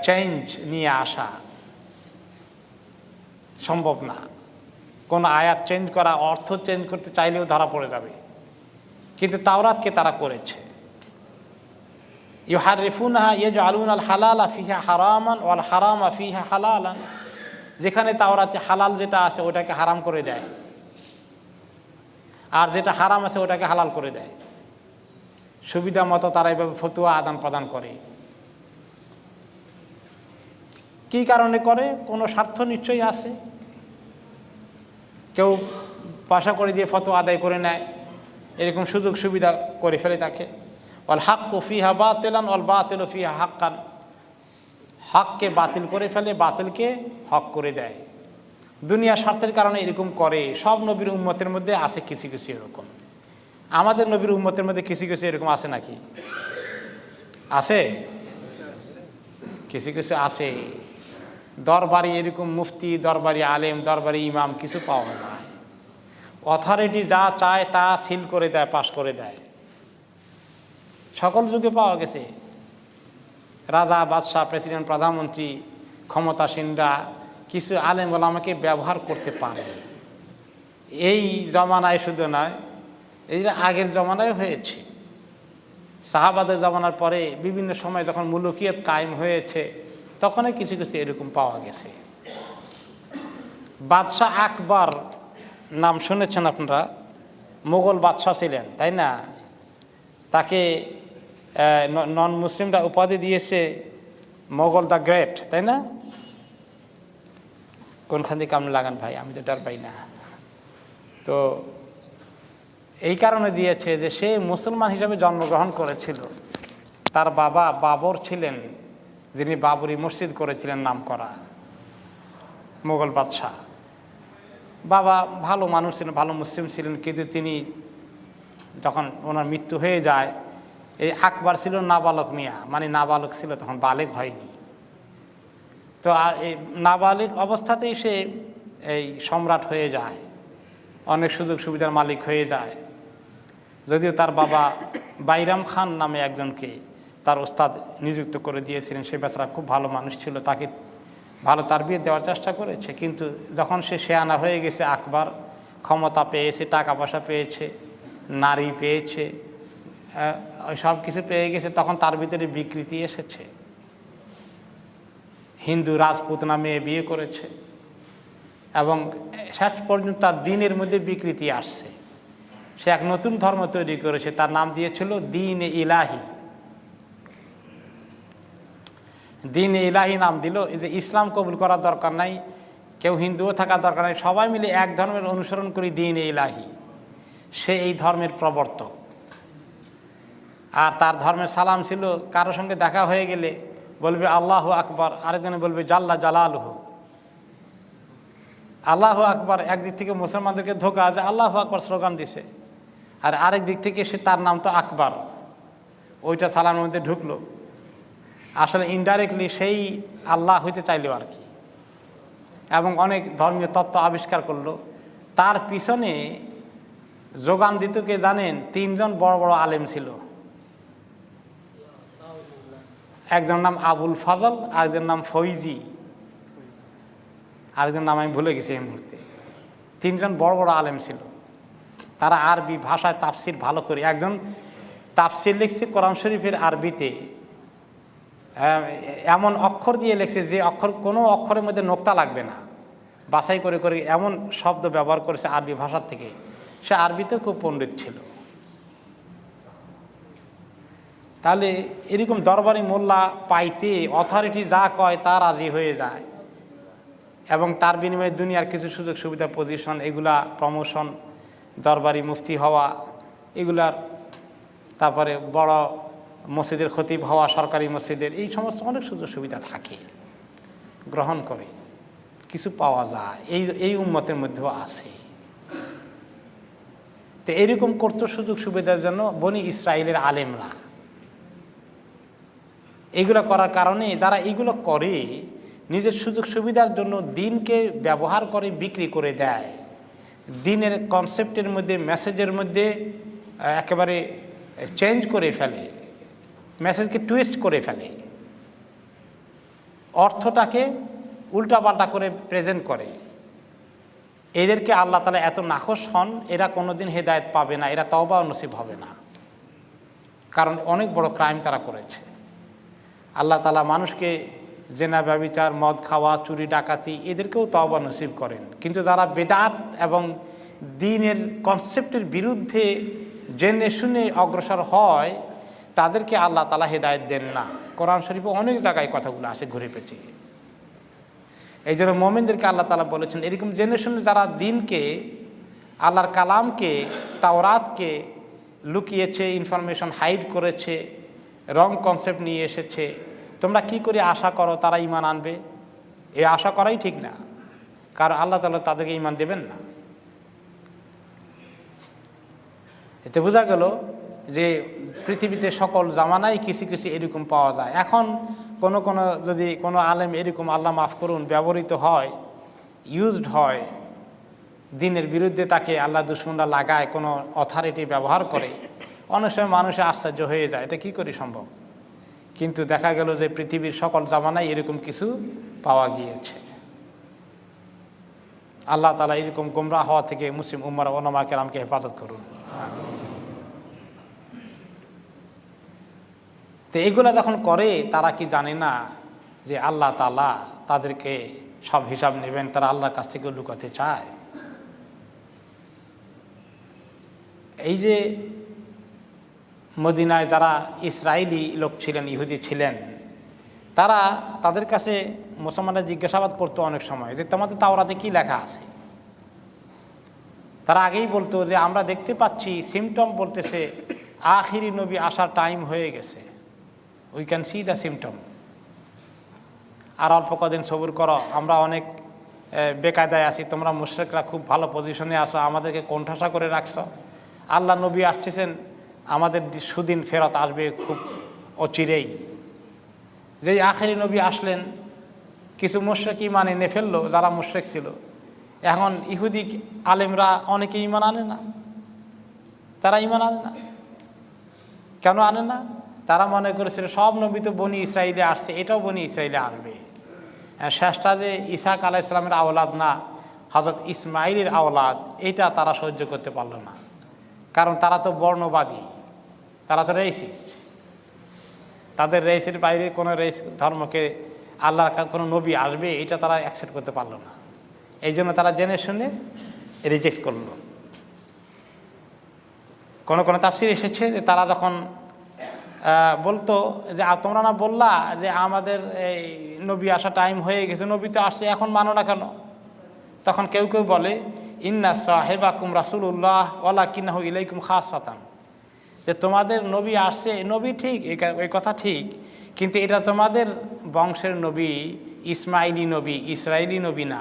চেঞ্জ নিয়ে আসা সম্ভব না। কোনো আয়াত চেঞ্জ করা, অর্থ চেঞ্জ করতে চাইলেও ধরা পড়ে যাবে। কিন্তু তাওরাতকে তারা করেছে। ইউহারিফুনহা ইয়াজআলুনাল হালালা ফিহা হারামান ওয়াল হারামা ফিহা হালালান, যেখানে তাওরাতে হালাল যেটা আছে ওটাকে হারাম করে দেয়, আর যেটা হারাম আছে ওটাকে হালাল করে দেয়। সুবিধা মতো তারা এইভাবে ফতোয়া আদান প্রদান করে। কি কারণে করে? কোনো স্বার্থ নিশ্চয়ই আছে। কেউ পয়সা করে দিয়ে ফতোয়া আদায় করে নেয়, এরকম সুযোগ সুবিধা করে ফেলে তাকে। ওয়াল হাক্কু ফিহা বাতিলান ওয়াল বাতিলু ফিহা হাক্কান, হককে বাতিল করে ফেলে, বাতিলকে হক করে দেয়। দুনিয়া স্বার্থের কারণে এরকম করে। সব নবীর উম্মতের মধ্যে আছে কিছু কিছু এরকম। আমাদের নবীর উম্মতের মধ্যে কিছু কিছু এরকম আছে নাকি? আছে, কিছু কিছু আছে। দরবারি এরকম মুফতি, দরবারি আলেম, দরবারি ইমাম কিছু পাওয়া যায়। অথরিটি যা চায় তা সিল করে দেয়, পাশ করে দেয়। সকল যুগে পাওয়া গেছে। রাজা, বাদশাহ, প্রেসিডেন্ট, প্রধানমন্ত্রী, ক্ষমতাসীনরা কিছু আলেম ওলামাকে ব্যবহার করতে পারে। এই জমানায় শুধু নয়, এই যে আগের জমানায় হয়েছে। সাহাবাদের জমানার পরে বিভিন্ন সময় যখন মুলুকিয়ত কায়েম হয়েছে, তখনই কিছু কিছু এরকম পাওয়া গেছে। বাদশাহ আকবর নাম শুনেছেন আপনারা? মোগল বাদশাহ ছিলেন, তাই না? তাকে নন মুসলিমরা উপাধি দিয়েছে মোগল দ্য গ্রেট, তাই না? কোনখান থেকে আপনি লাগান ভাই, আমি তো ডার পাই না। তো এই কারণে দিয়েছে যে সে মুসলমান হিসাবে জন্মগ্রহণ করেছিল। তার বাবা বাবর ছিলেন, যিনি বাবরি মসজিদ করেছিলেন নাম করা মোগল বাদশাহ। বাবা ভালো মানুষ ছিলেন, ভালো মুসলিম ছিলেন, কিন্তু তিনি যখন ওনার মৃত্যু হয়ে যায়, এই আকবর ছিল নাবালক মিয়া, মানে নাবালক ছিল, তখন বালেগ হয়নি। তো এই নাবালিক অবস্থাতেই সে এই সম্রাট হয়ে যায়, অনেক সুযোগ সুবিধার মালিক হয়ে যায়। যদিও তার বাবা বাইরাম খান নামে একজনকে তার ওস্তাদ নিযুক্ত করে দিয়েছিলেন, সে বেচারা খুব ভালো মানুষ ছিল, তাকে ভালো তারবিয়ত দেওয়ার চেষ্টা করেছে। কিন্তু যখন সে শেয়ানা হয়ে গেছে, আকবর ক্ষমতা পেয়েছে, টাকা পয়সা পেয়েছে, নারী পেয়েছে, সব কিছু পেয়ে গেছে, তখন তার ভিতরে বিকৃতি এসেছে। হিন্দু রাজপুত নামে বিয়ে করেছে এবং শেষ পর্যন্ত তার দিনের মধ্যে বিকৃতি আসছে। সে এক নতুন ধর্ম তৈরি করেছে, তার নাম দিয়েছিল দিন ইলাহি। দিন ইলাহি নাম দিল। এই যে ইসলাম কবুল করার দরকার নাই, কেউ হিন্দুও থাকার দরকার নাই, সবাই মিলে এক ধর্মের অনুসরণ করি, দিন ইলাহি। সে এই ধর্মের প্রবর্তক। আর তার ধর্মের সালাম ছিল, কারোর সঙ্গে দেখা হয়ে গেলে বলবে আল্লাহু আকবার, আরেকজনে বলবে জাল্লা জালালহু। আল্লাহু আকবার একদিক থেকে মুসলমানদেরকে ধোকা, যে আল্লাহু আকবার স্লোগান দিছে, আর আরেক দিক থেকে সে তার নাম তো আকবর, ওইটা সালামের মধ্যে ঢুকলো। আসলে ইনডাইরেক্টলি সেই আল্লাহ হইতে চাইলেও আর কি। এবং অনেক ধর্মীয় তত্ত্ব আবিষ্কার করলো। তার পিছনে যোগান দিত কে জানেন? 3 জন বড় বড় আলেম ছিল। একজন নাম আবুল ফজল, আরেকজন নাম ফৈজি, আরেকজন নাম আমি ভুলে গেছি এই মুহূর্তে। 3 জন বড় বড় আলেম ছিল। তারা আরবি ভাষায় তাফসির ভালো করে, একজন তাফসির লিখছে কোরআন শরীফের আরবিতে, এমন অক্ষর দিয়ে লিখছে যে অক্ষর কোনো অক্ষরের মধ্যে নোক্তা লাগবে না, বাছাই করে করে এমন শব্দ ব্যবহার করেছে আরবি ভাষার থেকে। সে আরবিতেও খুব পণ্ডিত ছিল। তাহলে এরকম দরবারি মোল্লা পাইতে অথরিটি যা কয় তা রাজি হয়ে যায়, এবং তার বিনিময়ে দুনিয়ার কিছু সুযোগ সুবিধা, পজিশন, এগুলা প্রমোশন, দরবারি মুফতি হওয়া, এগুলার, তারপরে বড় মসজিদের খতিব হওয়া, সরকারি মসজিদের, এই সমস্ত অনেক সুযোগ সুবিধা থাকে, গ্রহণ করে, কিছু পাওয়া যায়। এই উম্মতের মধ্যেও আছে। তো এরকম করতো সুযোগ সুবিধার জন্য বনি ইসরায়েলের আলেমরা। এগুলো করার কারণে যারা এইগুলো করে নিজের সুযোগ সুবিধার জন্য দিনকে ব্যবহার করে বিক্রি করে দেয়, দিনের কনসেপ্টের মধ্যে, মেসেজের মধ্যে একেবারে চেঞ্জ করে ফেলে, মেসেজকে টুইস্ট করে ফেলে, অর্থটাকে উল্টাপাল্টা করে প্রেজেন্ট করে। এদেরকে আল্লাহ তাআলা এত নাখোশ হন, এরা কোনোদিন হেদায়েত পাবে না, এরা তওবা নসিব হবে না, কারণ অনেক বড় ক্রাইম তারা করেছে। আল্লাহ তাআলা মানুষকে জেনা, ব্যভিচার, মদ খাওয়া, চুরি ডাকাতি এদেরকেও তওবা নসিব করেন, কিন্তু যারা বেদাত এবং দ্বীনের কনসেপ্টের বিরুদ্ধে জেনে শুনে অগ্রসর হয় তাদেরকে আল্লাহ তাআলা হেদায়েত দেন না। কোরআন শরীফে অনেক জায়গায় কথাগুলো আসে ঘুরে পেঁচিয়ে। এই জন্য মুমিনদেরকে আল্লাহ তাআলা বলেছেন এরকম জেনে শুনে যারা দ্বীনকে, আল্লাহর কালামকে, তাওরাতকে লুকিয়েছে, ইনফরমেশন হাইড করেছে, রং কনসেপ্ট নিয়ে এসেছে, তোমরা কি করে আশা করো তারা ঈমান আনবে? এই আশা করাই ঠিক না, কারণ আল্লাহ তাআলা তাদেরকে ঈমান দেবেন না। এতে বোঝা গেল যে পৃথিবীতে সকল জামানায় কিছু কিছু এরকম পাওয়া যায়। এখন যদি কোনো আলেম এরকম, আল্লাহ মাফ করুন, ব্যবহৃত হয়, ইউজড হয়, দ্বীনের বিরুদ্ধে তাকে আল্লাহ দুশমনরা লাগায়, কোনো অথরিটি ব্যবহার করে, অনেক সময় মানুষে আশ্চর্য হয়ে যায় এটা কি করে সম্ভব। কিন্তু দেখা গেল যে পৃথিবীর সকল জামানায় এরকম কিছু পাওয়া গিয়েছে। আল্লাহ তাআলা এরকম গোমরাহ হওয়া থেকে মুসলিম উম্মাহ ওলামা কেরামকে হেফাজত করুন। তো এগুলা যখন করে তারা কি জানে না যে আল্লাহ তাআলা তাদেরকে সব হিসাব নেবেন, তারা আল্লাহর কাছ থেকে লুকাতে চায়। এই যে মদিনায় যারা ইসরায়েলি লোক ছিলেন, ইহুদি ছিলেন, তাদের কাছে মুসলমানরা জিজ্ঞাসাবাদ করতো অনেক সময় যে তোমাদের তাওরাতে কি লেখা আছে। তারা আগেই বলতো যে আমরা দেখতে পাচ্ছি, সিমটম বলতেছে আখিরি নবী আসার টাইম হয়ে গেছে, we can see the symptom, আর অল্প কদিন সবুর করো, আমরা অনেক বেকায়দায় আছি, তোমরা মুশরিকরা খুব ভালো পজিশনে আসো, আমাদেরকে কোণঠাসা করে রাখছো, আল্লাহ নবী আসতেছেন, আমাদের সুদিন ফেরত আসবে খুব অচিরেই। যেই আখেরি নবী আসলেন কিছু মুশরিক ঈমান এনে ফেললো, যারা মুশরিক ছিল। এখন ইহুদি আলেমরা অনেকে ঈমান আনে না, তারা ঈমান আনে না। কেন আনে না? তারা মনে করেছিল সব নবী তো বনি ইসরাইলে আসছে, এটাও বনি ইসরাইলে আসবে। শেষটা যে ইসাক আলাইহিস সালামের আওলাদ না, হযরত ইসমাইলের আওলাদ, এটা তারা সহ্য করতে পারল না, কারণ তারা তো বর্ণবাদী, তারা তো রেসিস্ট। তাদের রেসের বাইরে কোনো রেস ধর্মকে, আল্লাহর কোনো নবী আসবে এটা তারা অ্যাকসেপ্ট করতে পারল না। এই জন্য তারা জেনে শুনে রিজেক্ট করলো। কোনো তাফসীর এসেছে যে তারা যখন বলতো যে তোমরা না বললা যে আমাদের এই নবী আসা টাইম হয়ে গেছে, নবী তো আসছে, এখন মানো না কেন? তখন কেউ কেউ বলে ইন্না সাহেবাকুম রাসূলুল্লাহ ওয়ালাকিন্নাহু ইলাইকুম খাসসাতান, যে তোমাদের নবী আসছে, নবী ঠিক, এই কথা ঠিক, কিন্তু এটা তোমাদের বংশের নবী, ইসমাইলি নবী, ইসরায়েলি নবী না।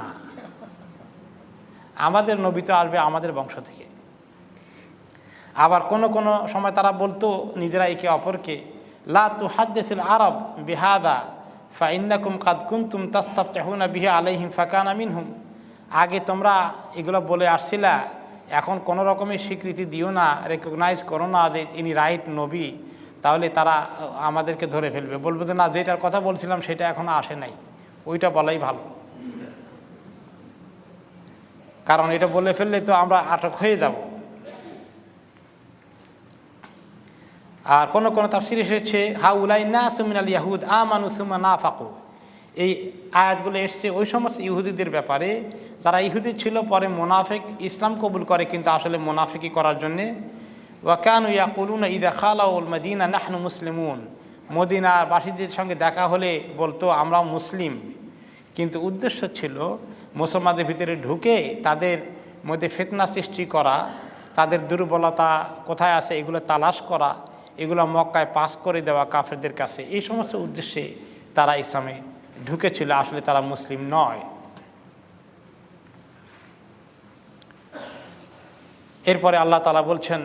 আমাদের নবী তো আসবে আমাদের বংশ থেকে। আবার কোনো সময় তারা বলতো নিজেরা একে অপরকে, লা তুহাদ্দিসুল আরব বিহাদা ফাইন্নাকুম কাদ কুনতুম তাস্তাফতিহুনা বিহি আলাইহিম ফাকানা মিনহুম। আগে তোমরা এগুলো বলে আসছিলা, এখন কোনো রকমের স্বীকৃতি দিও না, রেকগনাইজ করো না যে ইনি রাইট নবী, তাহলে তারা আমাদেরকে ধরে ফেলবে, বলবে যে না, যেটার কথা বলছিলাম সেটা এখনো আসে নাই, ওইটা বলাই ভালো, কারণ এটা বলে ফেললে তো আমরা আটক হয়ে যাব। আর কোনো তাফসীর এসেছে হাউলাই নাসু মিনাল ইয়াহুদ আমানু সুম্মা নাফাকু, এই আয়াতগুলো এসছে ওই সমস্ত ইহুদিদের ব্যাপারে যারা ইহুদি ছিল, পরে মুনাফিক, ইসলাম কবুল করে কিন্তু আসলে মুনাফিকি করার জন্যে। ওয়া কানু ইয়াকুলুনা ইযা খালাউল মদিনা নাহনু মুসলিমুন, মদিনাবাসীদের সঙ্গে দেখা হলে বলতো আমরা মুসলিম, কিন্তু উদ্দেশ্য ছিল মুসলমানদের ভিতরে ঢুকে তাদের মধ্যে ফিতনা সৃষ্টি করা, তাদের দুর্বলতা কোথায় আছে এগুলো তালাশ করা, এগুলো মক্কায় পাস করে দেওয়া কাফেরদের কাছে, এই সমস্ত উদ্দেশ্যে তারা ইসলামে ঢুকেছিল, আসলে তারা মুসলিম নয়। এরপরে আল্লাহ তাআলা বলছেন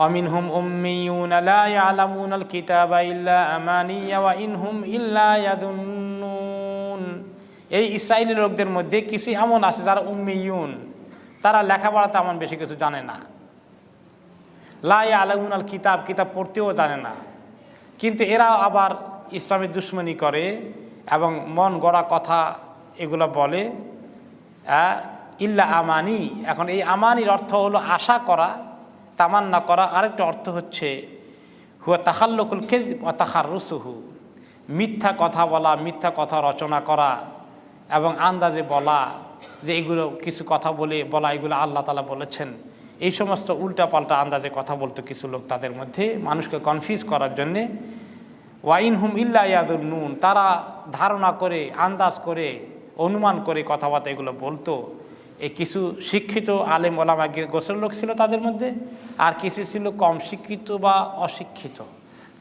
অমিনহুম উম্মিয়ুনা লা ইয়ালামুনাল কিতাবা ইল্লা আমানিয়া ওয়া ইনহুম ইল্লা ইয়াদুন্নুন, এই ইসরায়েলি লোকদের মধ্যে কিছু এমন আছে যারা উম্মিয়ুন, তারা লেখাপড়া তেমন বেশি কিছু জানে না, লা ইয়ালামুন আল কিতাব, কিতাব পড়তেও জানে না, কিন্তু এরা আবার ইসলামের দুশ্মনী করে এবং মন গড়া কথা এগুলো বলে। ইল্লা আমানি, এখন এই আমানির অর্থ হলো আশা করা, তামান্না করা। আরেকটা অর্থ হচ্ছে হুয়া তাখাল্লুকুল কিযব ওয়া তাখাররুসুহু, মিথ্যা কথা বলা, মিথ্যা কথা রচনা করা এবং আন্দাজে বলা যে এগুলো কিছু কথা বলা এগুলো আল্লাহ তাআলা বলেছেন। এই সমস্ত উল্টাপাল্টা আন্দাজে কথা বলতো কিছু লোক তাদের মধ্যে, মানুষকে কনফিউজ করার জন্যে। ওয়াইনহুম ইল্লা ইয়াদুন্নুন, তারা ধারণা করে, আন্দাজ করে, অনুমান করে কথাবার্তা এগুলো বলতো। এই কিছু শিক্ষিত আলেম ওলামা গোছের লোক ছিল তাদের মধ্যে, আর কিছু ছিল কম শিক্ষিত বা অশিক্ষিত,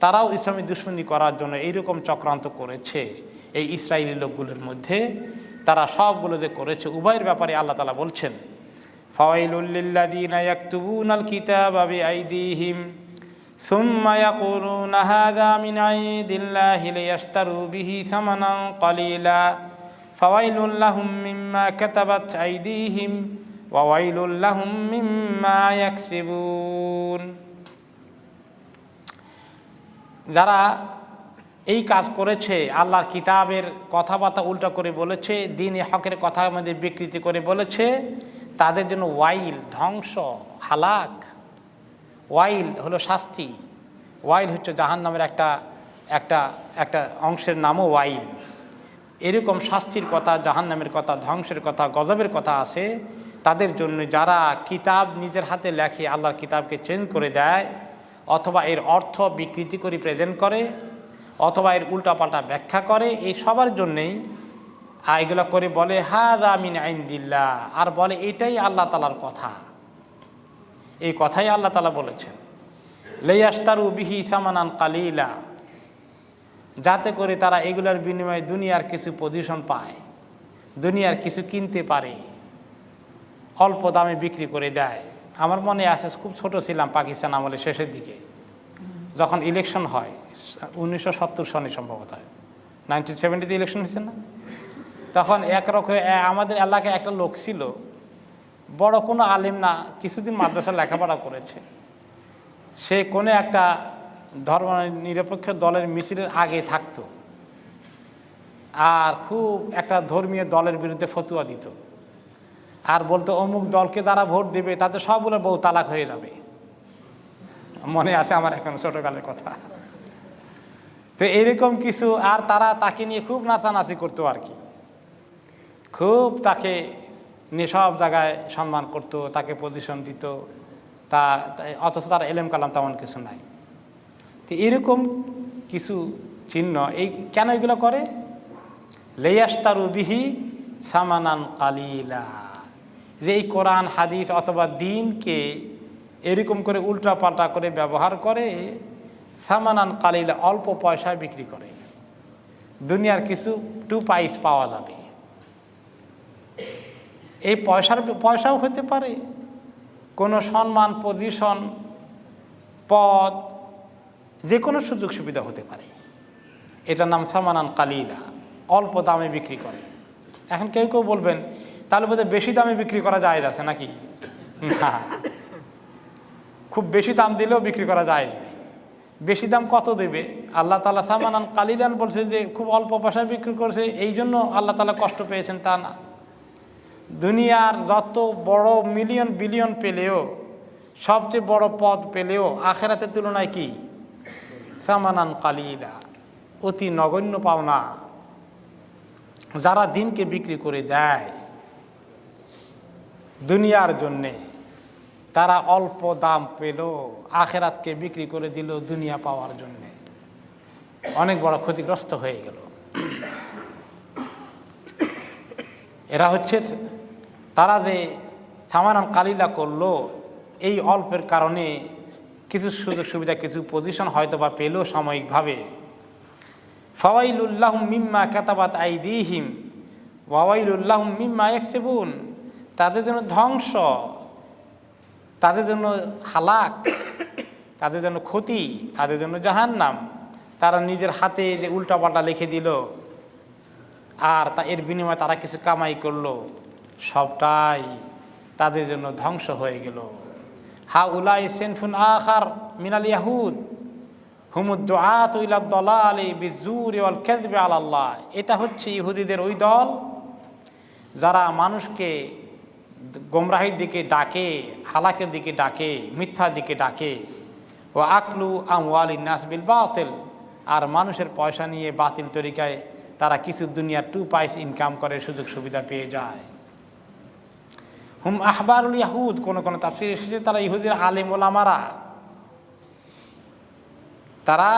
তারাও ইসলামী দুশ্মনী করার জন্য এইরকম চক্রান্ত করেছে। এই ইসরায়েলি লোকগুলোর মধ্যে তারা সবগুলো যে করেছে, উভয়ের ব্যাপারে আল্লাহ তাআলা বলছেন ফাওয়াইলুল লিল্লাযীনা ইয়াকতুবুনাল কিতাবা বিআইদিহিম সুম্মা ইয়াকুলুনা হাযা মিন ইনদিল্লাহি লিয়াশতারু বিহি সামানান ক্বালীলা ফাওয়াইলুল লাহুম মিম্মা কাতাবাত আইদিহিম ওয়া ওয়াইলুল লাহুম মিম্মা ইয়াকসিবুন। যারা এই কাজ করেছে, আল্লাহর কিতাবের কথাবার্তা উল্টা করে বলেছে, দ্বীনে হকের কথা আমাদের বিকৃতি করে বলেছে, তাদের জন্য ওয়াইল, ধ্বংস, হালাক। ওয়াইল হলো শাস্তি, ওয়াইল হচ্ছে জাহান্নামের একটা অংশের নামও ওয়াইল। এরকম শাস্তির কথা, জাহান্নামের কথা, ধ্বংসের কথা, গজবের কথা আছে তাদের জন্য যারা কিতাব নিজের হাতে লেখে, আল্লাহর কিতাবকে চেঞ্জ করে দেয়, অথবা এর অর্থ বিকৃতি করে প্রেজেন্ট করে, অথবা এর উল্টাপাল্টা ব্যাখ্যা করে, এই সবার জন্যেই এগুলো করে বলে হাযা মিন ইনদিল্লাহ, আর বলে এটাই আল্লাহ তাআলার কথা, এই কথাই আল্লাহ তাআলা বলেছেন। লিয়াশতারু বিহি সামানান কালিলা, যাতে করে তারা এগুলোর বিনিময়ে দুনিয়ার কিছু পজিশন পায়, দুনিয়ার কিছু কিনতে পারে, অল্প দামে বিক্রি করে দেয়। আমার মনে আছে, খুব ছোট ছিলাম পাকিস্তান আমলের শেষের দিকে, যখন ইলেকশন হয় 1970 সনে সম্ভবত, 1970-তে ইলেকশন হয়েছে না, তখন একরকম আমাদের এলাকায় একটা লোক ছিল, বড় কোনো আলেম না, কিছুদিন মাদ্রাসা লেখাপড়া করেছে। সে কোনো একটা ধর্ম নিরপেক্ষ দলের মিছিলের আগে থাকতো, আর খুব একটা ধর্মীয় দলের বিরুদ্ধে ফতুয়া দিত, আর বলতো অমুক দলকে যারা ভোট দেবে তাদের সবগুলো বউ তালাক হয়ে যাবে। মনে আছে আমার এখন ছোটকালের কথা। তো এরকম কিছু, আর তারা তাকে নিয়ে খুব নাচানাচি করতো আর কি, খুব তাকে নিয়ে সব জায়গায় সম্মান করতো, তাকে পজিশন দিত, অথচ তার এলেম কালাম তেমন কিছু নাই। তো এরকম কিছু চিহ্ন, এই কেন এগুলো করে? লিয়াশতারু বিহি সামানান কালিলা, যে এই কোরআন হাদিস অথবা দ্বীনকে এরকম করে উল্টা পাল্টা করে ব্যবহার করে, সামানান কালিলা, অল্প পয়সায় বিক্রি করে, দুনিয়ার কিছু 2 পয়সা পাওয়া যাবে। এই পয়সাও হতে পারে, কোনো সম্মান, পজিশন, পদ, যে কোনো সুযোগ সুবিধা হতে পারে। এটার নাম সামানান কালিলা, অল্প দামে বিক্রি করে। এখন কেউ কেউ বলবেন তাহলে বোধহয় বেশি দামে বিক্রি করা যায় আছে নাকি? না, খুব বেশি দাম দিলেও বিক্রি করা যায়। বেশি দাম কত দেবে? আল্লাহ তাআলা সামানান কালিলান বলছে যে খুব অল্প পয়সায় বিক্রি করছে, এই জন্য আল্লাহ তাআলা কষ্ট পেয়েছেন তা না। দুনিয়ার যত বড় মিলিয়ন বিলিয়ন পেলেও, সবচেয়ে বড় পদ পেলেও আখিরাতের তুলনায় কি? সামানান কালিলা, অতি নগণ্য পাওনা। যারা দিনকে বিক্রি করে দেয় দুনিয়ার জন্যে, তারা অল্প দাম পেল, আখিরাতকে বিক্রি করে দিল দুনিয়া পাওয়ার জন্যে, অনেক বড় ক্ষতিগ্রস্ত হয়ে গেল। এরা হচ্ছে, তারা যে সামানান কালিলা করলো, এই অল্পের কারণে কিছু সুযোগ সুবিধা, কিছু পজিশন হয়তো বা পেল সাময়িকভাবে। ফাওয়াইলুল লাহুম মিম্মা কাতাবাত আইদিহিম ওয়া ওয়াইলুল লাহুম মিম্মা ইয়াকসিবুন, তাদের জন্য ধ্বংস, তাদের জন্য হালাক, তাদের জন্য ক্ষতি, তাদের জন্য জাহান্নাম। তারা নিজের হাতে যে উল্টাপাল্টা লিখে দিল, আর এর বিনিময়ে তারা কিছু কামাই করলো, সবটাই তাদের জন্য ধ্বংস হয়ে গেল। হাউলাই সিনফুন আখার মিনাল ইয়াহুদ হুমুদ দুআতু ইলা দালালি বিজুরি ওয়াল কাযবি আলা আল্লাহ। এটা হচ্ছে ইহুদিদের ওই দল যারা মানুষকে গোমরাহির দিকে ডাকে, হালাকের দিকে ডাকে, মিথ্যার দিকে ডাকে। ও আকলু আমওয়ালিন নাস বিল বাতিল, আর মানুষের পয়সা নিয়ে বাতিল তরিকায় তারা কিছু দুনিয়ার 2 পয়সা ইনকাম করে, সুযোগ সুবিধা পেয়ে যায়। হুম আহবারুল ইয়াহুদ, কোন কোন তাফসীর এসেছে তারা ইহুদির আলেম ওলামারা, তারা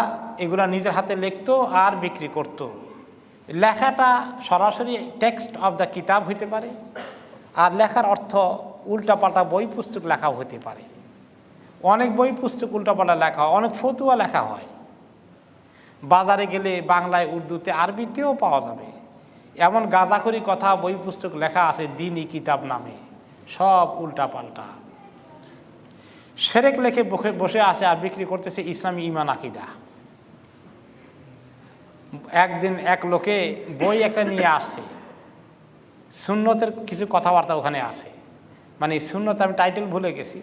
এগুলা নিজের হাতে লিখতো আর বিক্রি করত। লেখাটা সরাসরি টেক্সট অফ দ্য কিতাব হইতে পারে, আর লেখার অর্থ উল্টাপাল্টা বই পুস্তক লেখাও হতে পারে। অনেক বই পুস্তক উল্টাপাল্টা লেখা হয়, অনেক ফতুয়া লেখা হয়। বাজারে গেলে বাংলায়, উর্দুতে, আরবিতেও পাওয়া যাবে। এমন গাঁজাখড়ি কথা বই পুস্তক লেখা আছে দ্বীনি কিতাব নামে, সব উল্টাপাল্টা। শিরক লেখে বসে আছে আর বিক্রি করতেছে ইসলামী ঈমান আকীদা। একদিন এক লোকে বই একটা নিয়ে আসছে, সুন্নতের কিছু কথাবার্তা ওখানে আছে, মানে সুন্নত আমি টাইটেল ভুলে গেছি।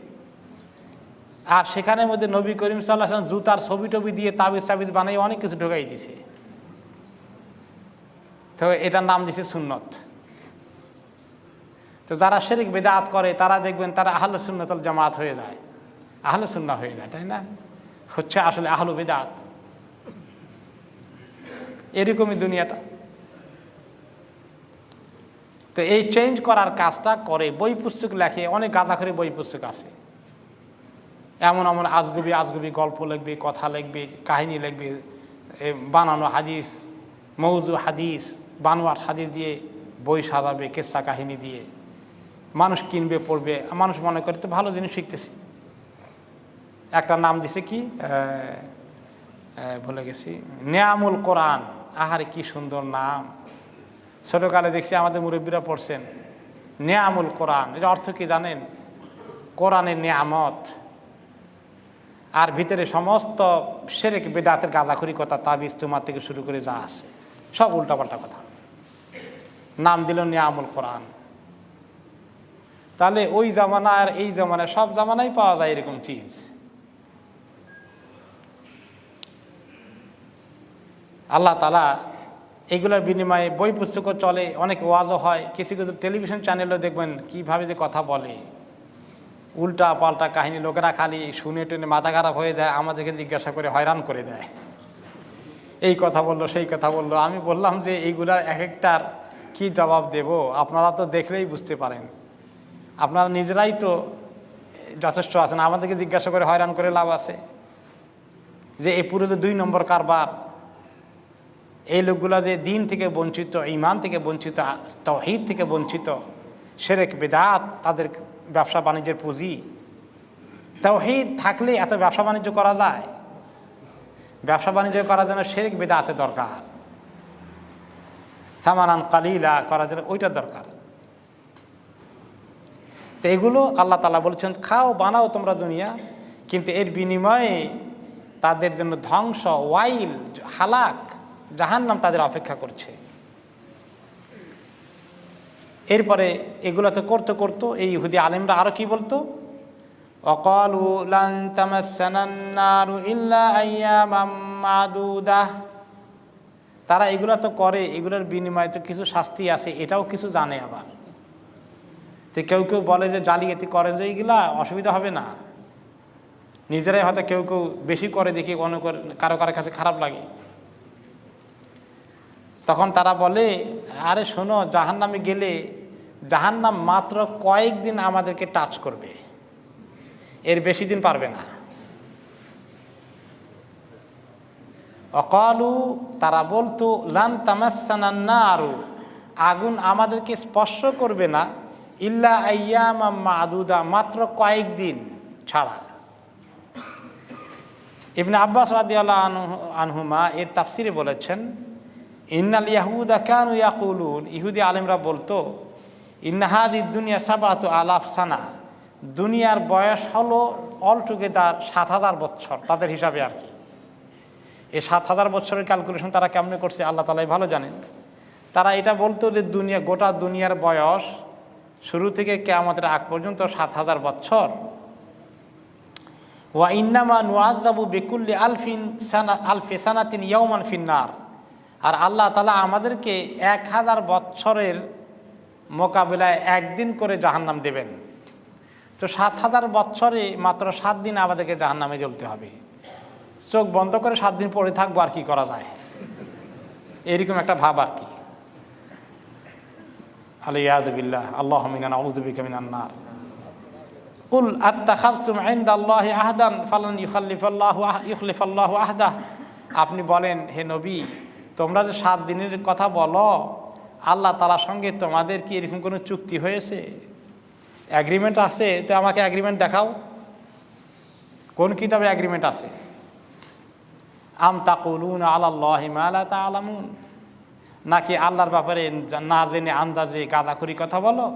আর সেখানের মধ্যে নবী করিম সাল্লাল্লাহু আলাইহি ওয়াসাল্লাম জুতার ছবি টবি দিয়ে তাবিজ টাবিজ বানিয়ে অনেক কিছু ঢোকাই দিছে। তো এটার নাম দিছে সুন্নত। তো যারা শিরক বিদআত করে তারা দেখবেন তারা আহলে সুন্নাত ওয়াল জামাত হয়ে যায়, আহলে সুন্নাহ হয়ে যায়, তাই না? হচ্ছে আসলে আহলে বিদআত। এরকমই দুনিয়াটা। তো এই চেঞ্জ করার কাজটা করে, বই পুস্তক লেখে, অনেক গাঁজাখড়ি বই পুস্তক আছে। এমন এমন আজগুবি আজগুবি গল্প লিখবে, কথা লিখবে, কাহিনী লিখবে, বানানো হাদিস, মৌজু হাদিস, বানোয়াট হাদিস দিয়ে বই সাজাবে, কিসসা কাহিনী দিয়ে। মানুষ কিনবে, পড়বে, মানুষ মনে করে তো ভালো জিনিস শিখতেছি। একটা নাম দিছে কি ভুলে গেছি, নিয়ামুল কোরআন। আহারে কি সুন্দর নাম! ছোটকালে দেখছি আমাদের মুরব্বীরা পড়ছেন নিয়ামুল কোরআন। এর অর্থ কি জানেন? কোরআনের নিয়ামত। আর ভিতরে সমস্ত শিরক বিদআতের গাঁজাখড়ি কথা, তাবিজ তুমার থেকে শুরু করে যা আছে সব উল্টাপাল্টা কথা। নাম দিল নিয়ামুল কোরআন। তাহলে ওই জামানা আর এই জামানায়, সব জামানায় পাওয়া যায় এরকম চিজ। আল্লাহ তাআলা এগুলোর বিনিময়ে বই পুস্তকও চলে, অনেক ওয়াজও হয়, কিছু কিছু টেলিভিশন চ্যানেলও দেখবেন কিভাবে যে কথা বলে, উল্টা পাল্টা কাহিনী। লোকেরা খালি শুনে টুনে মাথা খারাপ হয়ে যায়, আমাদেরকে জিজ্ঞাসা করে হয়রান করে দেয়, এই কথা বললো, সেই কথা বললো। আমি বললাম যে এইগুলার এক একটার কি জবাব দেব? আপনারা তো দেখলেই বুঝতে পারেন, আপনারা নিজেরাই তো যথেষ্ট আছেন, আমাদেরকে জিজ্ঞাসা করে হয়রান করে লাভ আছে? যে এই পুরো যে 2 নম্বর কারবার, এই লোকগুলা যে দিন থেকে বঞ্চিত, ঈমান থেকে বঞ্চিত, তাওহীদ থেকে বঞ্চিত, শিরক বিদআত তাদের ব্যবসা বাণিজ্যের পুঁজি। তাওহীদ থাকলে এত ব্যবসা বাণিজ্য করা যায়? ব্যবসা বাণিজ্য করার জন্য শিরক বিদআতের দরকার, সামানান কালিলা করার জন্য ওইটা দরকার। তো এগুলো আল্লাহ তাআলা বলছেন খাও, বানাও তোমরা দুনিয়া, কিন্তু এর বিনিময়ে তাদের জন্য ধ্বংস, ওয়াইল, হালাক, জাহান্নাম তাদের অপেক্ষা করছে। এরপরে এগুলো তো করতে করতো এই ইহুদি আলেমরা আরো কি বলতো? ওয়াকালু লান তামাসসানান নারু ইল্লা আইয়ামাম মাদুদাহ। তারা এগুলো তো করে, এগুলোর বিনিময়ে তো কিছু শাস্তি আছে, এটাও কিছু জানে। আবার তো কেউ কেউ বলে যে জালিয়াতি করেন যে এইগুলা অসুবিধা হবে না, নিজেরাই হয়তো কেউ কেউ বেশি করে দেখি অনেক কারো কারো কাছে খারাপ লাগে। তখন তারা বলে আরে শোনো, জাহান্নামে গেলে জাহান্নাম মাত্র কয়েকদিন আমাদেরকে টাচ করবে, এর বেশি দিন পারবে না। অকালু, তারা বলতো লান তামাসসানান নারু, আগুন আমাদেরকে স্পর্শ করবে না, ইল্লা আইয়ামাম মাদুদা, মাত্র কয়েকদিন ছাড়া। ইবনে আব্বাস রাদিয়াল্লাহু আনহুমা এর তাফসিরে বলেছেন ইন্নাল ইয়াহুদা কানু ইয়াকুলুন, ইহুদি আলেমরা বলতো ইন্না হাদিদ দুনিয়া ৭,০০০ সানা, দুনিয়ার বয়স হলো অল টুগেদার ৭,০০০ বছর তাদের হিসাবে আর কি। এই ৭,০০০ বছরের ক্যালকুলেশন তারা কেমনে করছে আল্লাহ তাআলাই ভালো জানেন। তারা এটা বলতো যে গোটা দুনিয়ার বয়স শুরু থেকে কিয়ামতের আগ পর্যন্ত ৭,০০০ বছর। ওয়া ইন্নামা নুআযাবু বিকুল্লি আলফি সানাতিন ইয়াওমান ফিন্নার, আর আল্লাহ তাআলা আমাদেরকে ১,০০০ বছরের মোকাবিলায় একদিন করে জাহান্নাম দেবেন। তো ৭,০০০ বছরে মাত্র ৭ দিন আমাদেরকে জাহান্নামে জ্বলতে হবে। চোখ বন্ধ করে ৭ দিন পড়ে থাকবো, আর কি করা যায়, এরকম একটা ভাব আর কি। আলিয়াযু বিল্লাহ, আল্লাহুম্মা ইন্না নাউযু বিকা মিনান নার। কুল আত্তাখাযতুম ইনদাল্লাহি আহদান ফালান ইউখলিফাল্লাহু আহদাহ। আপনি বলেন, হে নবী, তোমরা যে 7 দিনের কথা বলো, আল্লাহ তাআলার সঙ্গে তোমাদের কি এরকম কোনো চুক্তি হয়েছে, অ্যাগ্রিমেন্ট আছে? তো আমাকে অ্যাগ্রিমেন্ট দেখাও, কোন কিতাবে অ্যাগ্রিমেন্ট আছে? আম তাকুলুনা আলাল্লাহি মা লা তা'লামুন, নাকি আল্লাহর ব্যাপারে না জেনে আন্দাজে গাঁজাখুরি কথা বলো?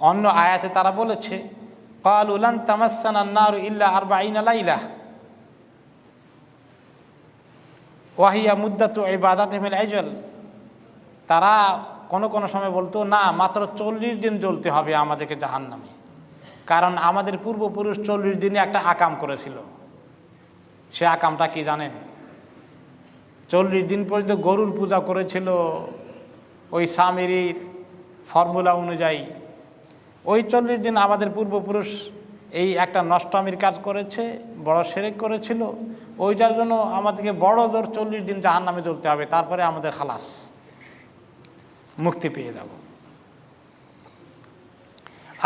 অন্য আয়াতে তারা বলেছে, ক্বালু লান তামাসসানান নারু ইল্লা 40 লাইলা ওয়া হিয়া মুদ্দাতু ইবাদাতিহিল আজল। তারা কোনো সময় বলতো, না, মাত্র 40 দিন জ্বলতে হবে আমাদেরকে জাহান্নামে, কারণ আমাদের পূর্বপুরুষ 40 দিনে একটা আকাম করেছিল। সে আকামটা কি জানেন? 40 দিন পর্যন্ত গরুর পূজা করেছিল ওই সামিরির ফর্মুলা অনুযায়ী। ওই 40 দিন আমাদের পূর্বপুরুষ এই একটা নষ্টামির কাজ করেছে, বড় শিরক করেছিল। ওইটার জন্য আমাদেরকে বড় জোর 40 দিন জাহান্নামে জ্বলতে হবে, তারপরে আমাদের খালাস, মুক্তি পেয়ে যাব।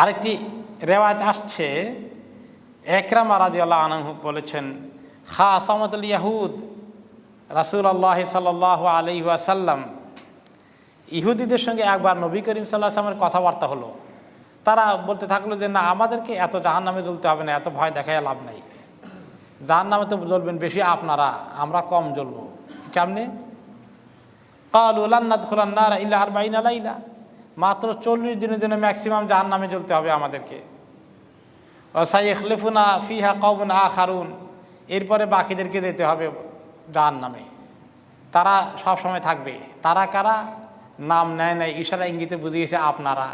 আরেকটি রেওয়ায়াত আসছে, ইকরামা রাদিয়াল্লাহু আনহু বলেছেন, খাসামাতুল ইয়াহুদ রাসূলুল্লাহ সাল্লাল্লাহু আলাইহি ওয়াসাল্লাম, ইহুদিদের সঙ্গে একবার নবী করিম সাল্লাল্লাহু আলাইহি ওয়াসাল্লামের কথাবার্তা হলো। তারা বলতে থাকলো যে, না, আমাদেরকে এত জাহান্নামে জ্বলতে হবে না, এত ভয় দেখায় লাভ নাই। জাহান্নামে তো জ্বলবেন বেশি আপনারা, আমরা কম জ্বলবো। কেমনে? ক্বালু লান নাদখুলান নারা ইল্লা 40 লাইলা, মাত্র 40 দিনের জন্য ম্যাক্সিমাম জাহান্নামে জ্বলতে হবে আমাদেরকে। ওয়া সাইখলিফুনা ফিহা কওমুন আখারুন, এরপরে বাকিদেরকে যেতে হবে জাহান্নামে। তারা সব সময় থাকবে। তারা কারা? নাম নেয় নাই, ইশারা ইঙ্গিতে বুঝিয়েছে আপনারা।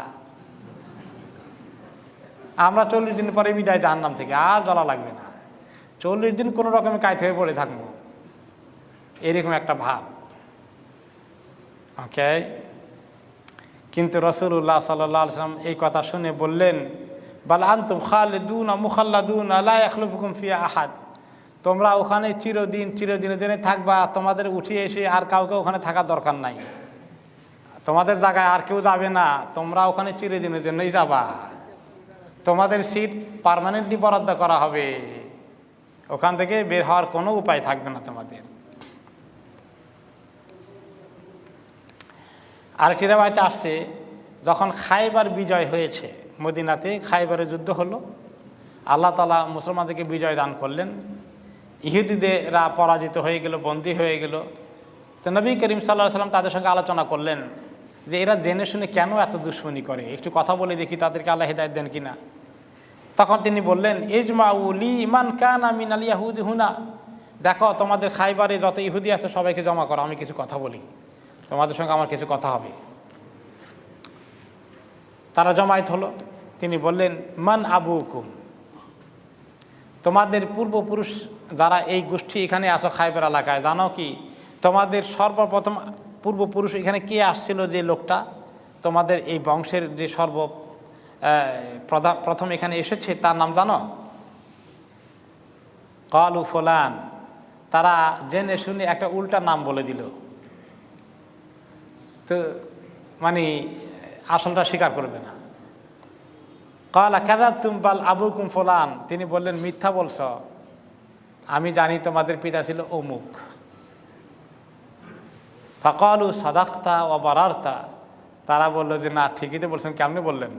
আমরা 40 দিন পরে বিদায় জাহান্নাম থেকে, আর জ্বলা লাগবে না। 40 দিন কোনো রকমে কায়ত হয়ে পড়ে থাকবো, এরকম একটা ভাব। ওকে, কিন্তু রাসূলুল্লাহ সাল্লাল্লাহু আলাইহি ওয়াসাল্লাম এই কথা শুনে বললেন, বাল আনতুম খালিদুনা মুখাল্লাদুনা লা ইয়াখলুফুকুম ফিহা আহাদ, তোমরা ওখানে চিরদিনের জন্য থাকবা, তোমাদের উঠিয়ে এসে আর কাউকে ওখানে থাকার দরকার নাই, তোমাদের জায়গায় আর কেউ যাবে না, তোমরা ওখানে চিরদিনের জন্যই যাবা, তোমাদের সিট পার্মানেন্টলি বরাদ্দ করা হবে, ওখান থেকে বের হওয়ার কোনো উপায় থাকবে না তোমাদের। আরেকটি রেওয়ায়েতে আসছে, যখন খায়বার বিজয় হয়েছে, মদিনাতে খায়বারের যুদ্ধ হলো, আল্লাহ তাআলা মুসলমানদেরকে বিজয় দান করলেন, ইহুদিদেরা পরাজিত হয়ে গেল, বন্দী হয়ে গেল। তো নবী করিম সাল্লাল্লাহু আলাইহি ওয়াসাল্লাম তাদের সঙ্গে আলোচনা করলেন যে এরা জেনে শুনে কেন এত দুশমনি করে, একটু কথা বলে দেখি তাদেরকে আল্লাহ হিদায়াত দেন কিনা। তখন তিনি বললেন, ইজমাউ লি মান কানা মিনাল ইয়াহুদি হুনা, দেখো তোমাদের খায়বারে যত ইহুদি আছে সবাইকে জমা করো, আমি কিছু কথা বলি, তোমাদের সঙ্গে আমার কিছু কথা হবে। তারা জমায়েত হলো। তিনি বললেন, মান আবুকুম, তোমাদের পূর্বপুরুষ যারা এই গোষ্ঠী এখানে আসো খায়বার এলাকায়, জানো কি তোমাদের সর্বপ্রথম পূর্বপুরুষ এখানে কে আসছিল, যে লোকটা তোমাদের এই বংশের যে প্রথম এখানে এসেছে তার নাম জানো? ক্বালু ফুলান, তারা জেনে শুনে একটা উল্টা নাম বলে দিল, তো মানে আসলটা স্বীকার করবে না। ক্বালা কাযাবতুম বাল আবুকুম ফুলান, তিনি বললেন, মিথ্যা বলছ, আমি জানি তোমাদের পিতা ছিল অমুক। ফাকালু সাদাকতা ওয়া বারারতা, তারা বললো যে না, ঠিকই তো বলছেন, কেমনে বললেন,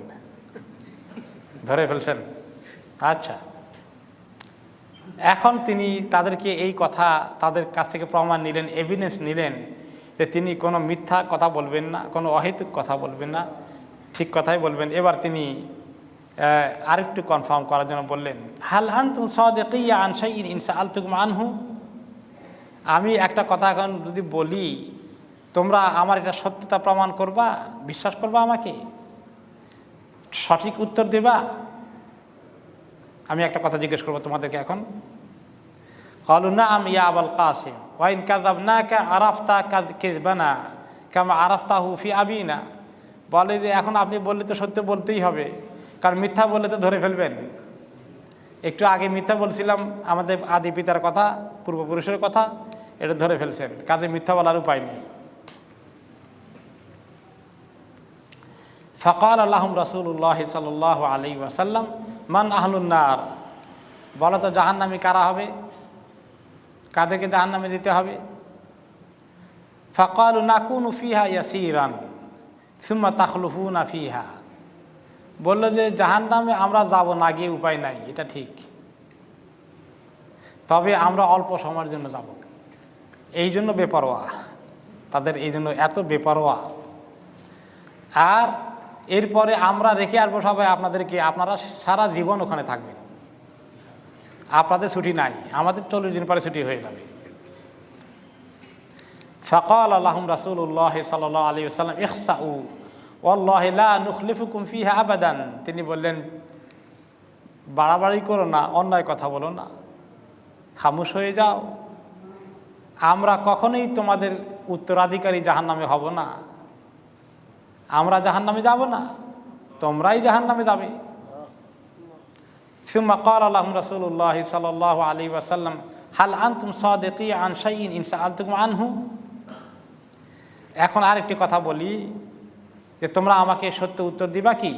ধরে ফেলছেন। আচ্ছা, এখন তিনি তাদেরকে এই কথা, তাদের কাছ থেকে প্রমাণ নিলেন, এভিডেন্স নিলেন যে তিনি কোনো মিথ্যা কথা বলবেন না, কোনো অহেতুক কথা বলবেন না, ঠিক কথাই বলবেন। এবার তিনি আরেকটু কনফার্ম করার জন্য বললেন, হাল আনতুম সাদিকিয়া আন শাইইন ইন সাআলতুকুম আনহু, আমি একটা কথা এখন যদি বলি তোমরা আমার এটা সত্যতা প্রমাণ করবা, বিশ্বাস করবা, আমাকে সঠিক উত্তর দেবা? আমি একটা কথা জিজ্ঞেস করবো তোমাদেরকে এখন। ক্বালু নাআম ইয়া আবাল কাসিম ওয়া ইন কাযাবনাকা আরাফতা কাযবানা কামা আরাফতাহু ফি আবিনা। বলে যে এখন আপনি বললে তো সত্য বলতেই হবে, কারণ মিথ্যা বললে তো ধরে ফেলবেন। একটু আগে মিথ্যা বলছিলাম আমাদের আদি পিতার কথা, পূর্বপুরুষের কথা, এটা ধরে ফেলছেন, কাজে মিথ্যা বলার উপায় নেই। ফাকাল আল্লাহুম রাসূলুল্লাহ সাল্লাল্লাহু আলাইহি ওয়াসাল্লাম মান আহলুন নার। বলো তো জাহান্নামী কারা হবে, কাদেরকে জাহান্নামে যেতে হবে? ফাকালু নাকুনু ফিহা ইয়াসীরান সুম্মা তাখলুফুনা ফিহা। বললো যে জাহান্নামে আমরা যাব না গিয়ে উপায় নাই, এটা ঠিক, তবে আমরা অল্প সময়ের জন্য যাব। এই জন্য বেপরোয়া তাদের, এই জন্য এত বেপরোয়া। আর এরপরে আমরা রেখে আসবো সবাই আপনাদেরকে, আপনারা সারা জীবন ওখানে থাকবেন, আপনাদের ছুটি নাই, আমাদের 40 দিন পরে ছুটি হয়ে যাবে। ফাকাল আল্লাহুম রাসূলুল্লাহ সাল্লাল্লাহু আলাইহি ওয়াসাল্লাম ইখসাউ ওয়াল্লাহি লা নুখলিফুকুম ফিহা আবাদান। তিনি বললেন বাড়াবাড়ি করো না, অন্যায় কথা বলো না, খামোশ হয়ে যাও, আমরা কখনোই তোমাদের উত্তরাধিকারী জাহান্নামে হব না, আমরা জাহান্নামে যাব না, তোমরাই জাহান্নামে যাবে। সুম্মা ক্বালা লাহুম রাসূলুল্লাহ সাল্লাল্লাহু আলাইহি ওয়াসাল্লাম হাল আনতুম সাদিকি আন শাইইন ইন সাআলতুকুম আনহু। এখন আরেকটি কথা বলি যে তোমরা আমাকে সত্য উত্তর দিবা কি?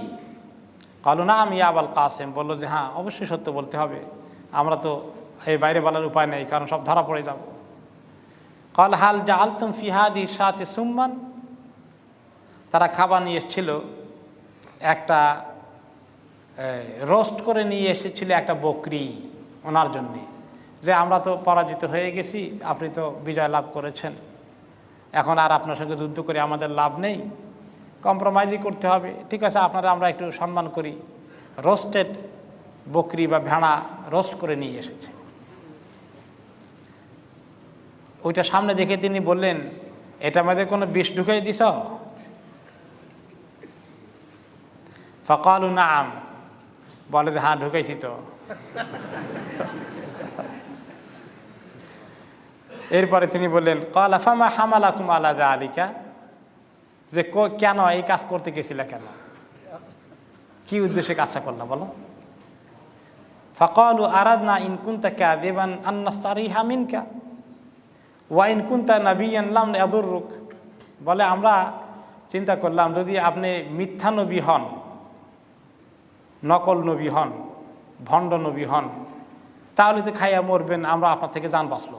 ক্বালু নাআম ইয়া আবাল কাসিম। বললো যে হ্যাঁ, অবশ্যই সত্য বলতে হবে, আমরা তো এই বাইরে বলার উপায় নেই, কারণ সব ধরা পড়ে যাব। ক্বাল হাল জাআলতুম ফি হাদিহি শাতি সুম্মান। তারা খাবার নিয়ে এসেছিল, একটা রোস্ট করে নিয়ে এসেছিল একটা বকরি ওনার জন্যে, যে আমরা তো পরাজিত হয়ে গেছি, আপনি তো বিজয় লাভ করেছেন, এখন আর আপনার সঙ্গে যুদ্ধ করে আমাদের লাভ নেই, কম্প্রোমাইজই করতে হবে, ঠিক আছে আপনারা আমরা একটু সম্মান করি। রোস্টেড বকরি বা ভেড়া রোস্ট করে নিয়ে এসেছে। ওইটা সামনে দেখে তিনি বললেন, এটা আমাদের কোনো বিষ ঢুকাই দিছ? ফাকালু নাআম। বলে যে হ্যাঁ ঢুকাইছি তো। এরপরে তিনি বললেন ক্বালা ফামা হামালাকুম আলা যালিকা, যে কেন এই কাজ করতে গেছিলে, কেন, কি উদ্দেশ্যে কাজটা করলা বলো? ফাকালু আরাদনা ইন কুনতা কাযিবান আন নাস্তারিহা মিনকা ওয়া ইন কুনতা নাবিয়ান লাম ইয়াদুররুক। বলে আমরা চিন্তা করলাম যদি আপনি মিথ্যা নবী হন, নকল নবী হন, ভণ্ড নবী হন, তাহলে তো খাইয়া মরবেন, আমরা আপনার থেকে জান বাঁচলো,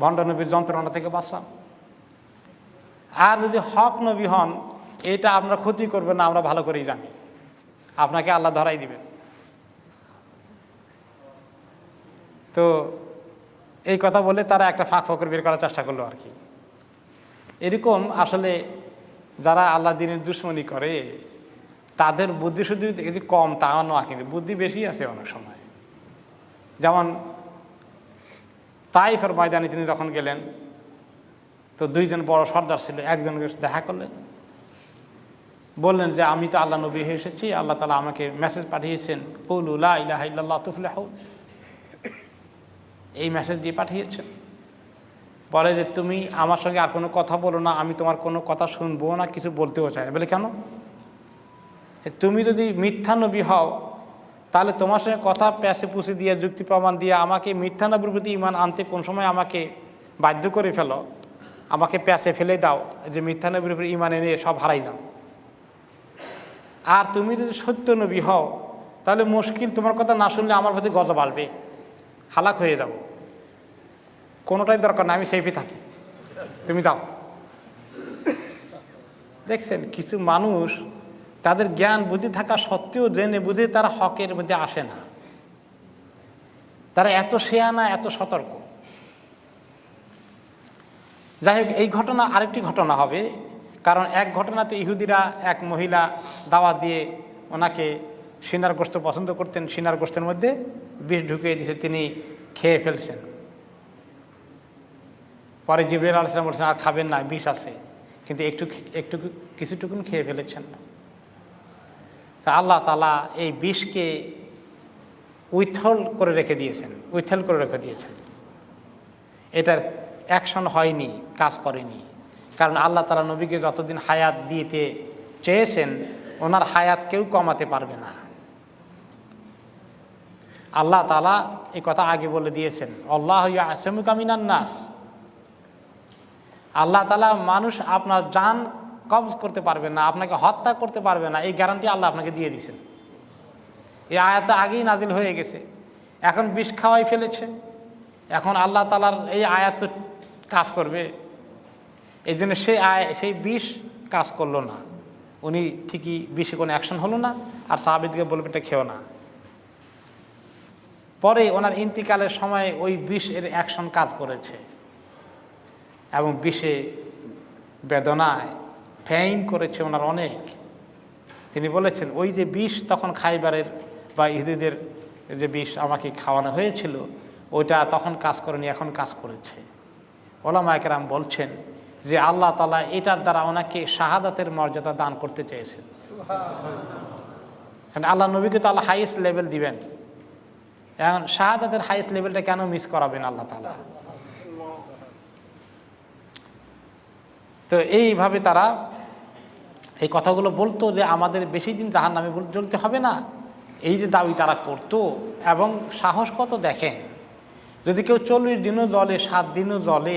ভণ্ড নবীর যন্ত্রণা থেকে বাঁচলাম। আর যদি হক নবী হন, এটা আপনার ক্ষতি করবেন না, আমরা ভালো করেই জানি, আপনাকে আল্লাহ ধরাই দিবেন। তো এই কথা বলে তারা একটা ফাঁক ফকর বের করার চেষ্টা করলো আর কি। এরকম আসলে যারা আল্লাহ দ্বীনের দুশমনি করে তাদের বুদ্ধি শুধু যদি কম তাও নয়, কিন্তু বুদ্ধি বেশি আছে অনেক সময়। যেমন তাইফের ময়দানে তিনি যখন গেলেন, তো দুইজন বড় সর্দার ছিল, একজনকে দেখা করলেন, বললেন যে আমি তো আল্লাহ নবী হয়ে এসেছি, আল্লাহ তাআলা আমাকে মেসেজ পাঠিয়েছেন, কুলু লা ইলাহা ইল্লাল্লাহ তুফলিহুন, এই মেসেজ দিয়ে পাঠিয়েছেন। বলে যে তুমি আমার সঙ্গে আর কোনো কথা বলো না, আমি তোমার কোনো কথা শুনবো না, কিছু বলতেও চাই। বলে কেন? তুমি যদি মিথ্যা নবী হও, তাহলে তোমার সঙ্গে কথা প্যাসে পুষে দিয়ে যুক্তি প্রমাণ দিয়ে আমাকে মিথ্যা নবীর প্রতি ঈমান আনতে কোন সময় আমাকে বাধ্য করে ফেলো, আমাকে প্যাসে ফেলে দাও যে মিথ্যা নবীর উপর ঈমান এনে সব হারাইলাম। আর তুমি যদি সত্য নবী হও, তাহলে মুশকিল, তোমার কথা না শুনলে আমার প্রতি গজব আসবে, হালাক হয়ে যাব, কোনোটাই দরকার না, আমি সেফই থাকি, তুমি যাও। দেখছেন কিছু মানুষ তাদের জ্ঞান বুদ্ধি থাকা সত্ত্বেও জেনে বুঝে তারা হকের মধ্যে আসে না, তারা এত শেয়ানা, এত সতর্ক। যাই হোক, এই ঘটনা আরেকটি ঘটনা হবে, কারণ এক ঘটনা তো ইহুদিরা এক মহিলা দাওয়াত দিয়ে ওনাকে সিনার গোশত পছন্দ করতেন, সিনার গোশতের মধ্যে বিষ ঢুকিয়ে দিয়েছে, তিনি খেয়ে ফেলছেন। পরে জিবরাইল আলাইহিস সালাম বলছেন আর খাবেন না, বিষ আছে, কিন্তু একটু কিছুটুকুন খেয়ে ফেলেছেন। তা আল্লাহ তাআলা এই বিষকে উইথহোল্ড করে রেখে দিয়েছেন, এটার অ্যাকশন হয়নি, কাজ করেনি। কারণ আল্লাহ তাআলা নবীকে যতদিন হায়াত দিতে চেয়েছেন ওনার হায়াত কেউ কমাতে পারবে না। আল্লাহ তাআলা এই কথা আগে বলে দিয়েছেন, আল্লাহু ইয়াসিমুকা মিনান নাস। আল্লাহ তাআলা মানুষ আপনার জান কবজ করতে পারবে না, আপনাকে হত্যা করতে পারবে না, এই গ্যারান্টি আল্লাহ আপনাকে দিয়ে দিয়েছেন। এই আয়াত আগেই নাজিল হয়ে গেছে, এখন বিষ খাওয়াই ফেলেছে, এখন আল্লাহ তাআলার এই আয়াত তো কাজ করবে। এই জন্য সেই বিষ কাজ করলো না, উনি ঠিকই বিষে কোনো অ্যাকশন হলো না, আর সাহাবীদেরকে বলবে এটা খেও না। পরে ওনার ইন্তিকালের সময় ওই বিষ এর অ্যাকশন কাজ করেছে এবং বিষে বেদনায় ফেইন করেছে ওনার অনেক। তিনি বলেছেন ওই যে বিষ তখন খাইবারের বা ইহুদিদের যে বিষ আমাকে খাওয়ানো হয়েছিল ওইটা তখন কাজ করেনি, এখন কাজ করেছে। ওলামায়ে কেরাম বলছেন যে আল্লাহ তাআলা এটার দ্বারা ওনাকে শাহাদাতের মর্যাদা দান করতে চেয়েছেন। কারণ আল্লাহ নবীকে তো আল্লাহ হাইয়েস্ট লেভেল দিবেন, এখন শাহাদাতের হাইয়েস্ট লেভেলটা কেন মিস করাবেন আল্লাহ তাআলা? তো এইভাবে তারা এই কথাগুলো বলতো যে আমাদের বেশি দিন জাহান্নামে জ্বলতে হবে না, এই যে দাবি তারা করতো। এবং সাহস কত দেখেন, যদি কেউ 40 দিনও জ্বলে, 7 দিনও জ্বলে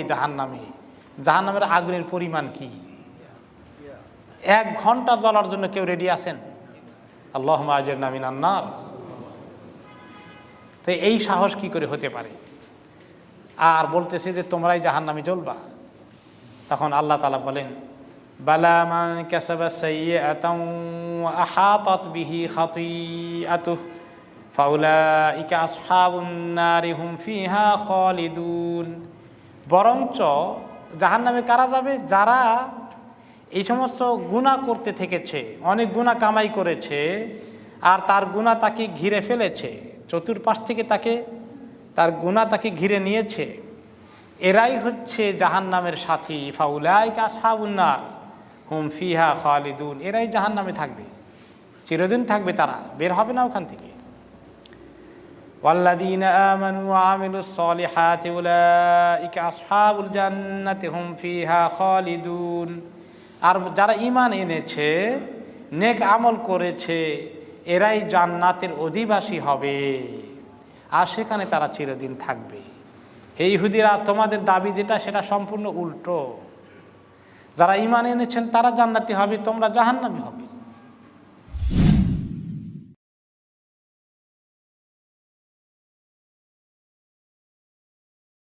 জাহান্নামের আগুনের পরিমাণ কি? 1 ঘন্টা জ্বলার জন্য কেউ রেডি আছেন? আল্লাহুম্মা আজিরনা মিনান নার। তো এই সাহস কি করে হতে পারে? আর বলতেছে যে তোমরাই জাহান্নামে জ্বলবা। তখন আল্লাহ তাআলা বলেন, বালা মান কাসাবা সাইয়্যাতান ওয়া আহাতাত বিহি খাতিআতুহু ফাউলাইকা আসহাবুন নারি হুম ফিহা খালিদুন। বরঞ্চ জাহান্নামে কারা যাবে? যারা এই সমস্ত গুনাহ করতে থেকেছে, অনেক গুনাহ কামাই করেছে, আর তার গুনাহ তাকে ঘিরে ফেলেছে, চতুর্পাশ থেকে তার গুনাহ তাকে ঘিরে নিয়েছে, এরাই হচ্ছে জাহান্নামের সাথী। ফাউলাইকা আসহাবুন নার হুম ফিহা খালিদুন। এরাই জাহান্নামে থাকবে, চিরদিন থাকবে, তারা বের হবে না ওখান থেকে। ওয়াল্লাযীনা আমানু ওয়া আমিলুস সলিহাতি উলাইকা আসহাবুল জান্নাতি হুম ফিহা খালিদুন। আর যারা ঈমান এনেছে, নেক আমল করেছে, এরাই জান্নাতের অধিবাসী হবে, আর সেখানে তারা চিরদিন থাকবে। এই ইহুদিরা তোমাদের দাবি যেটা সেটা সম্পূর্ণ উল্টো। যারা ঈমান এনেছেন তারা জান্নাতি হবে, তোমরা জাহান্নামী হবে।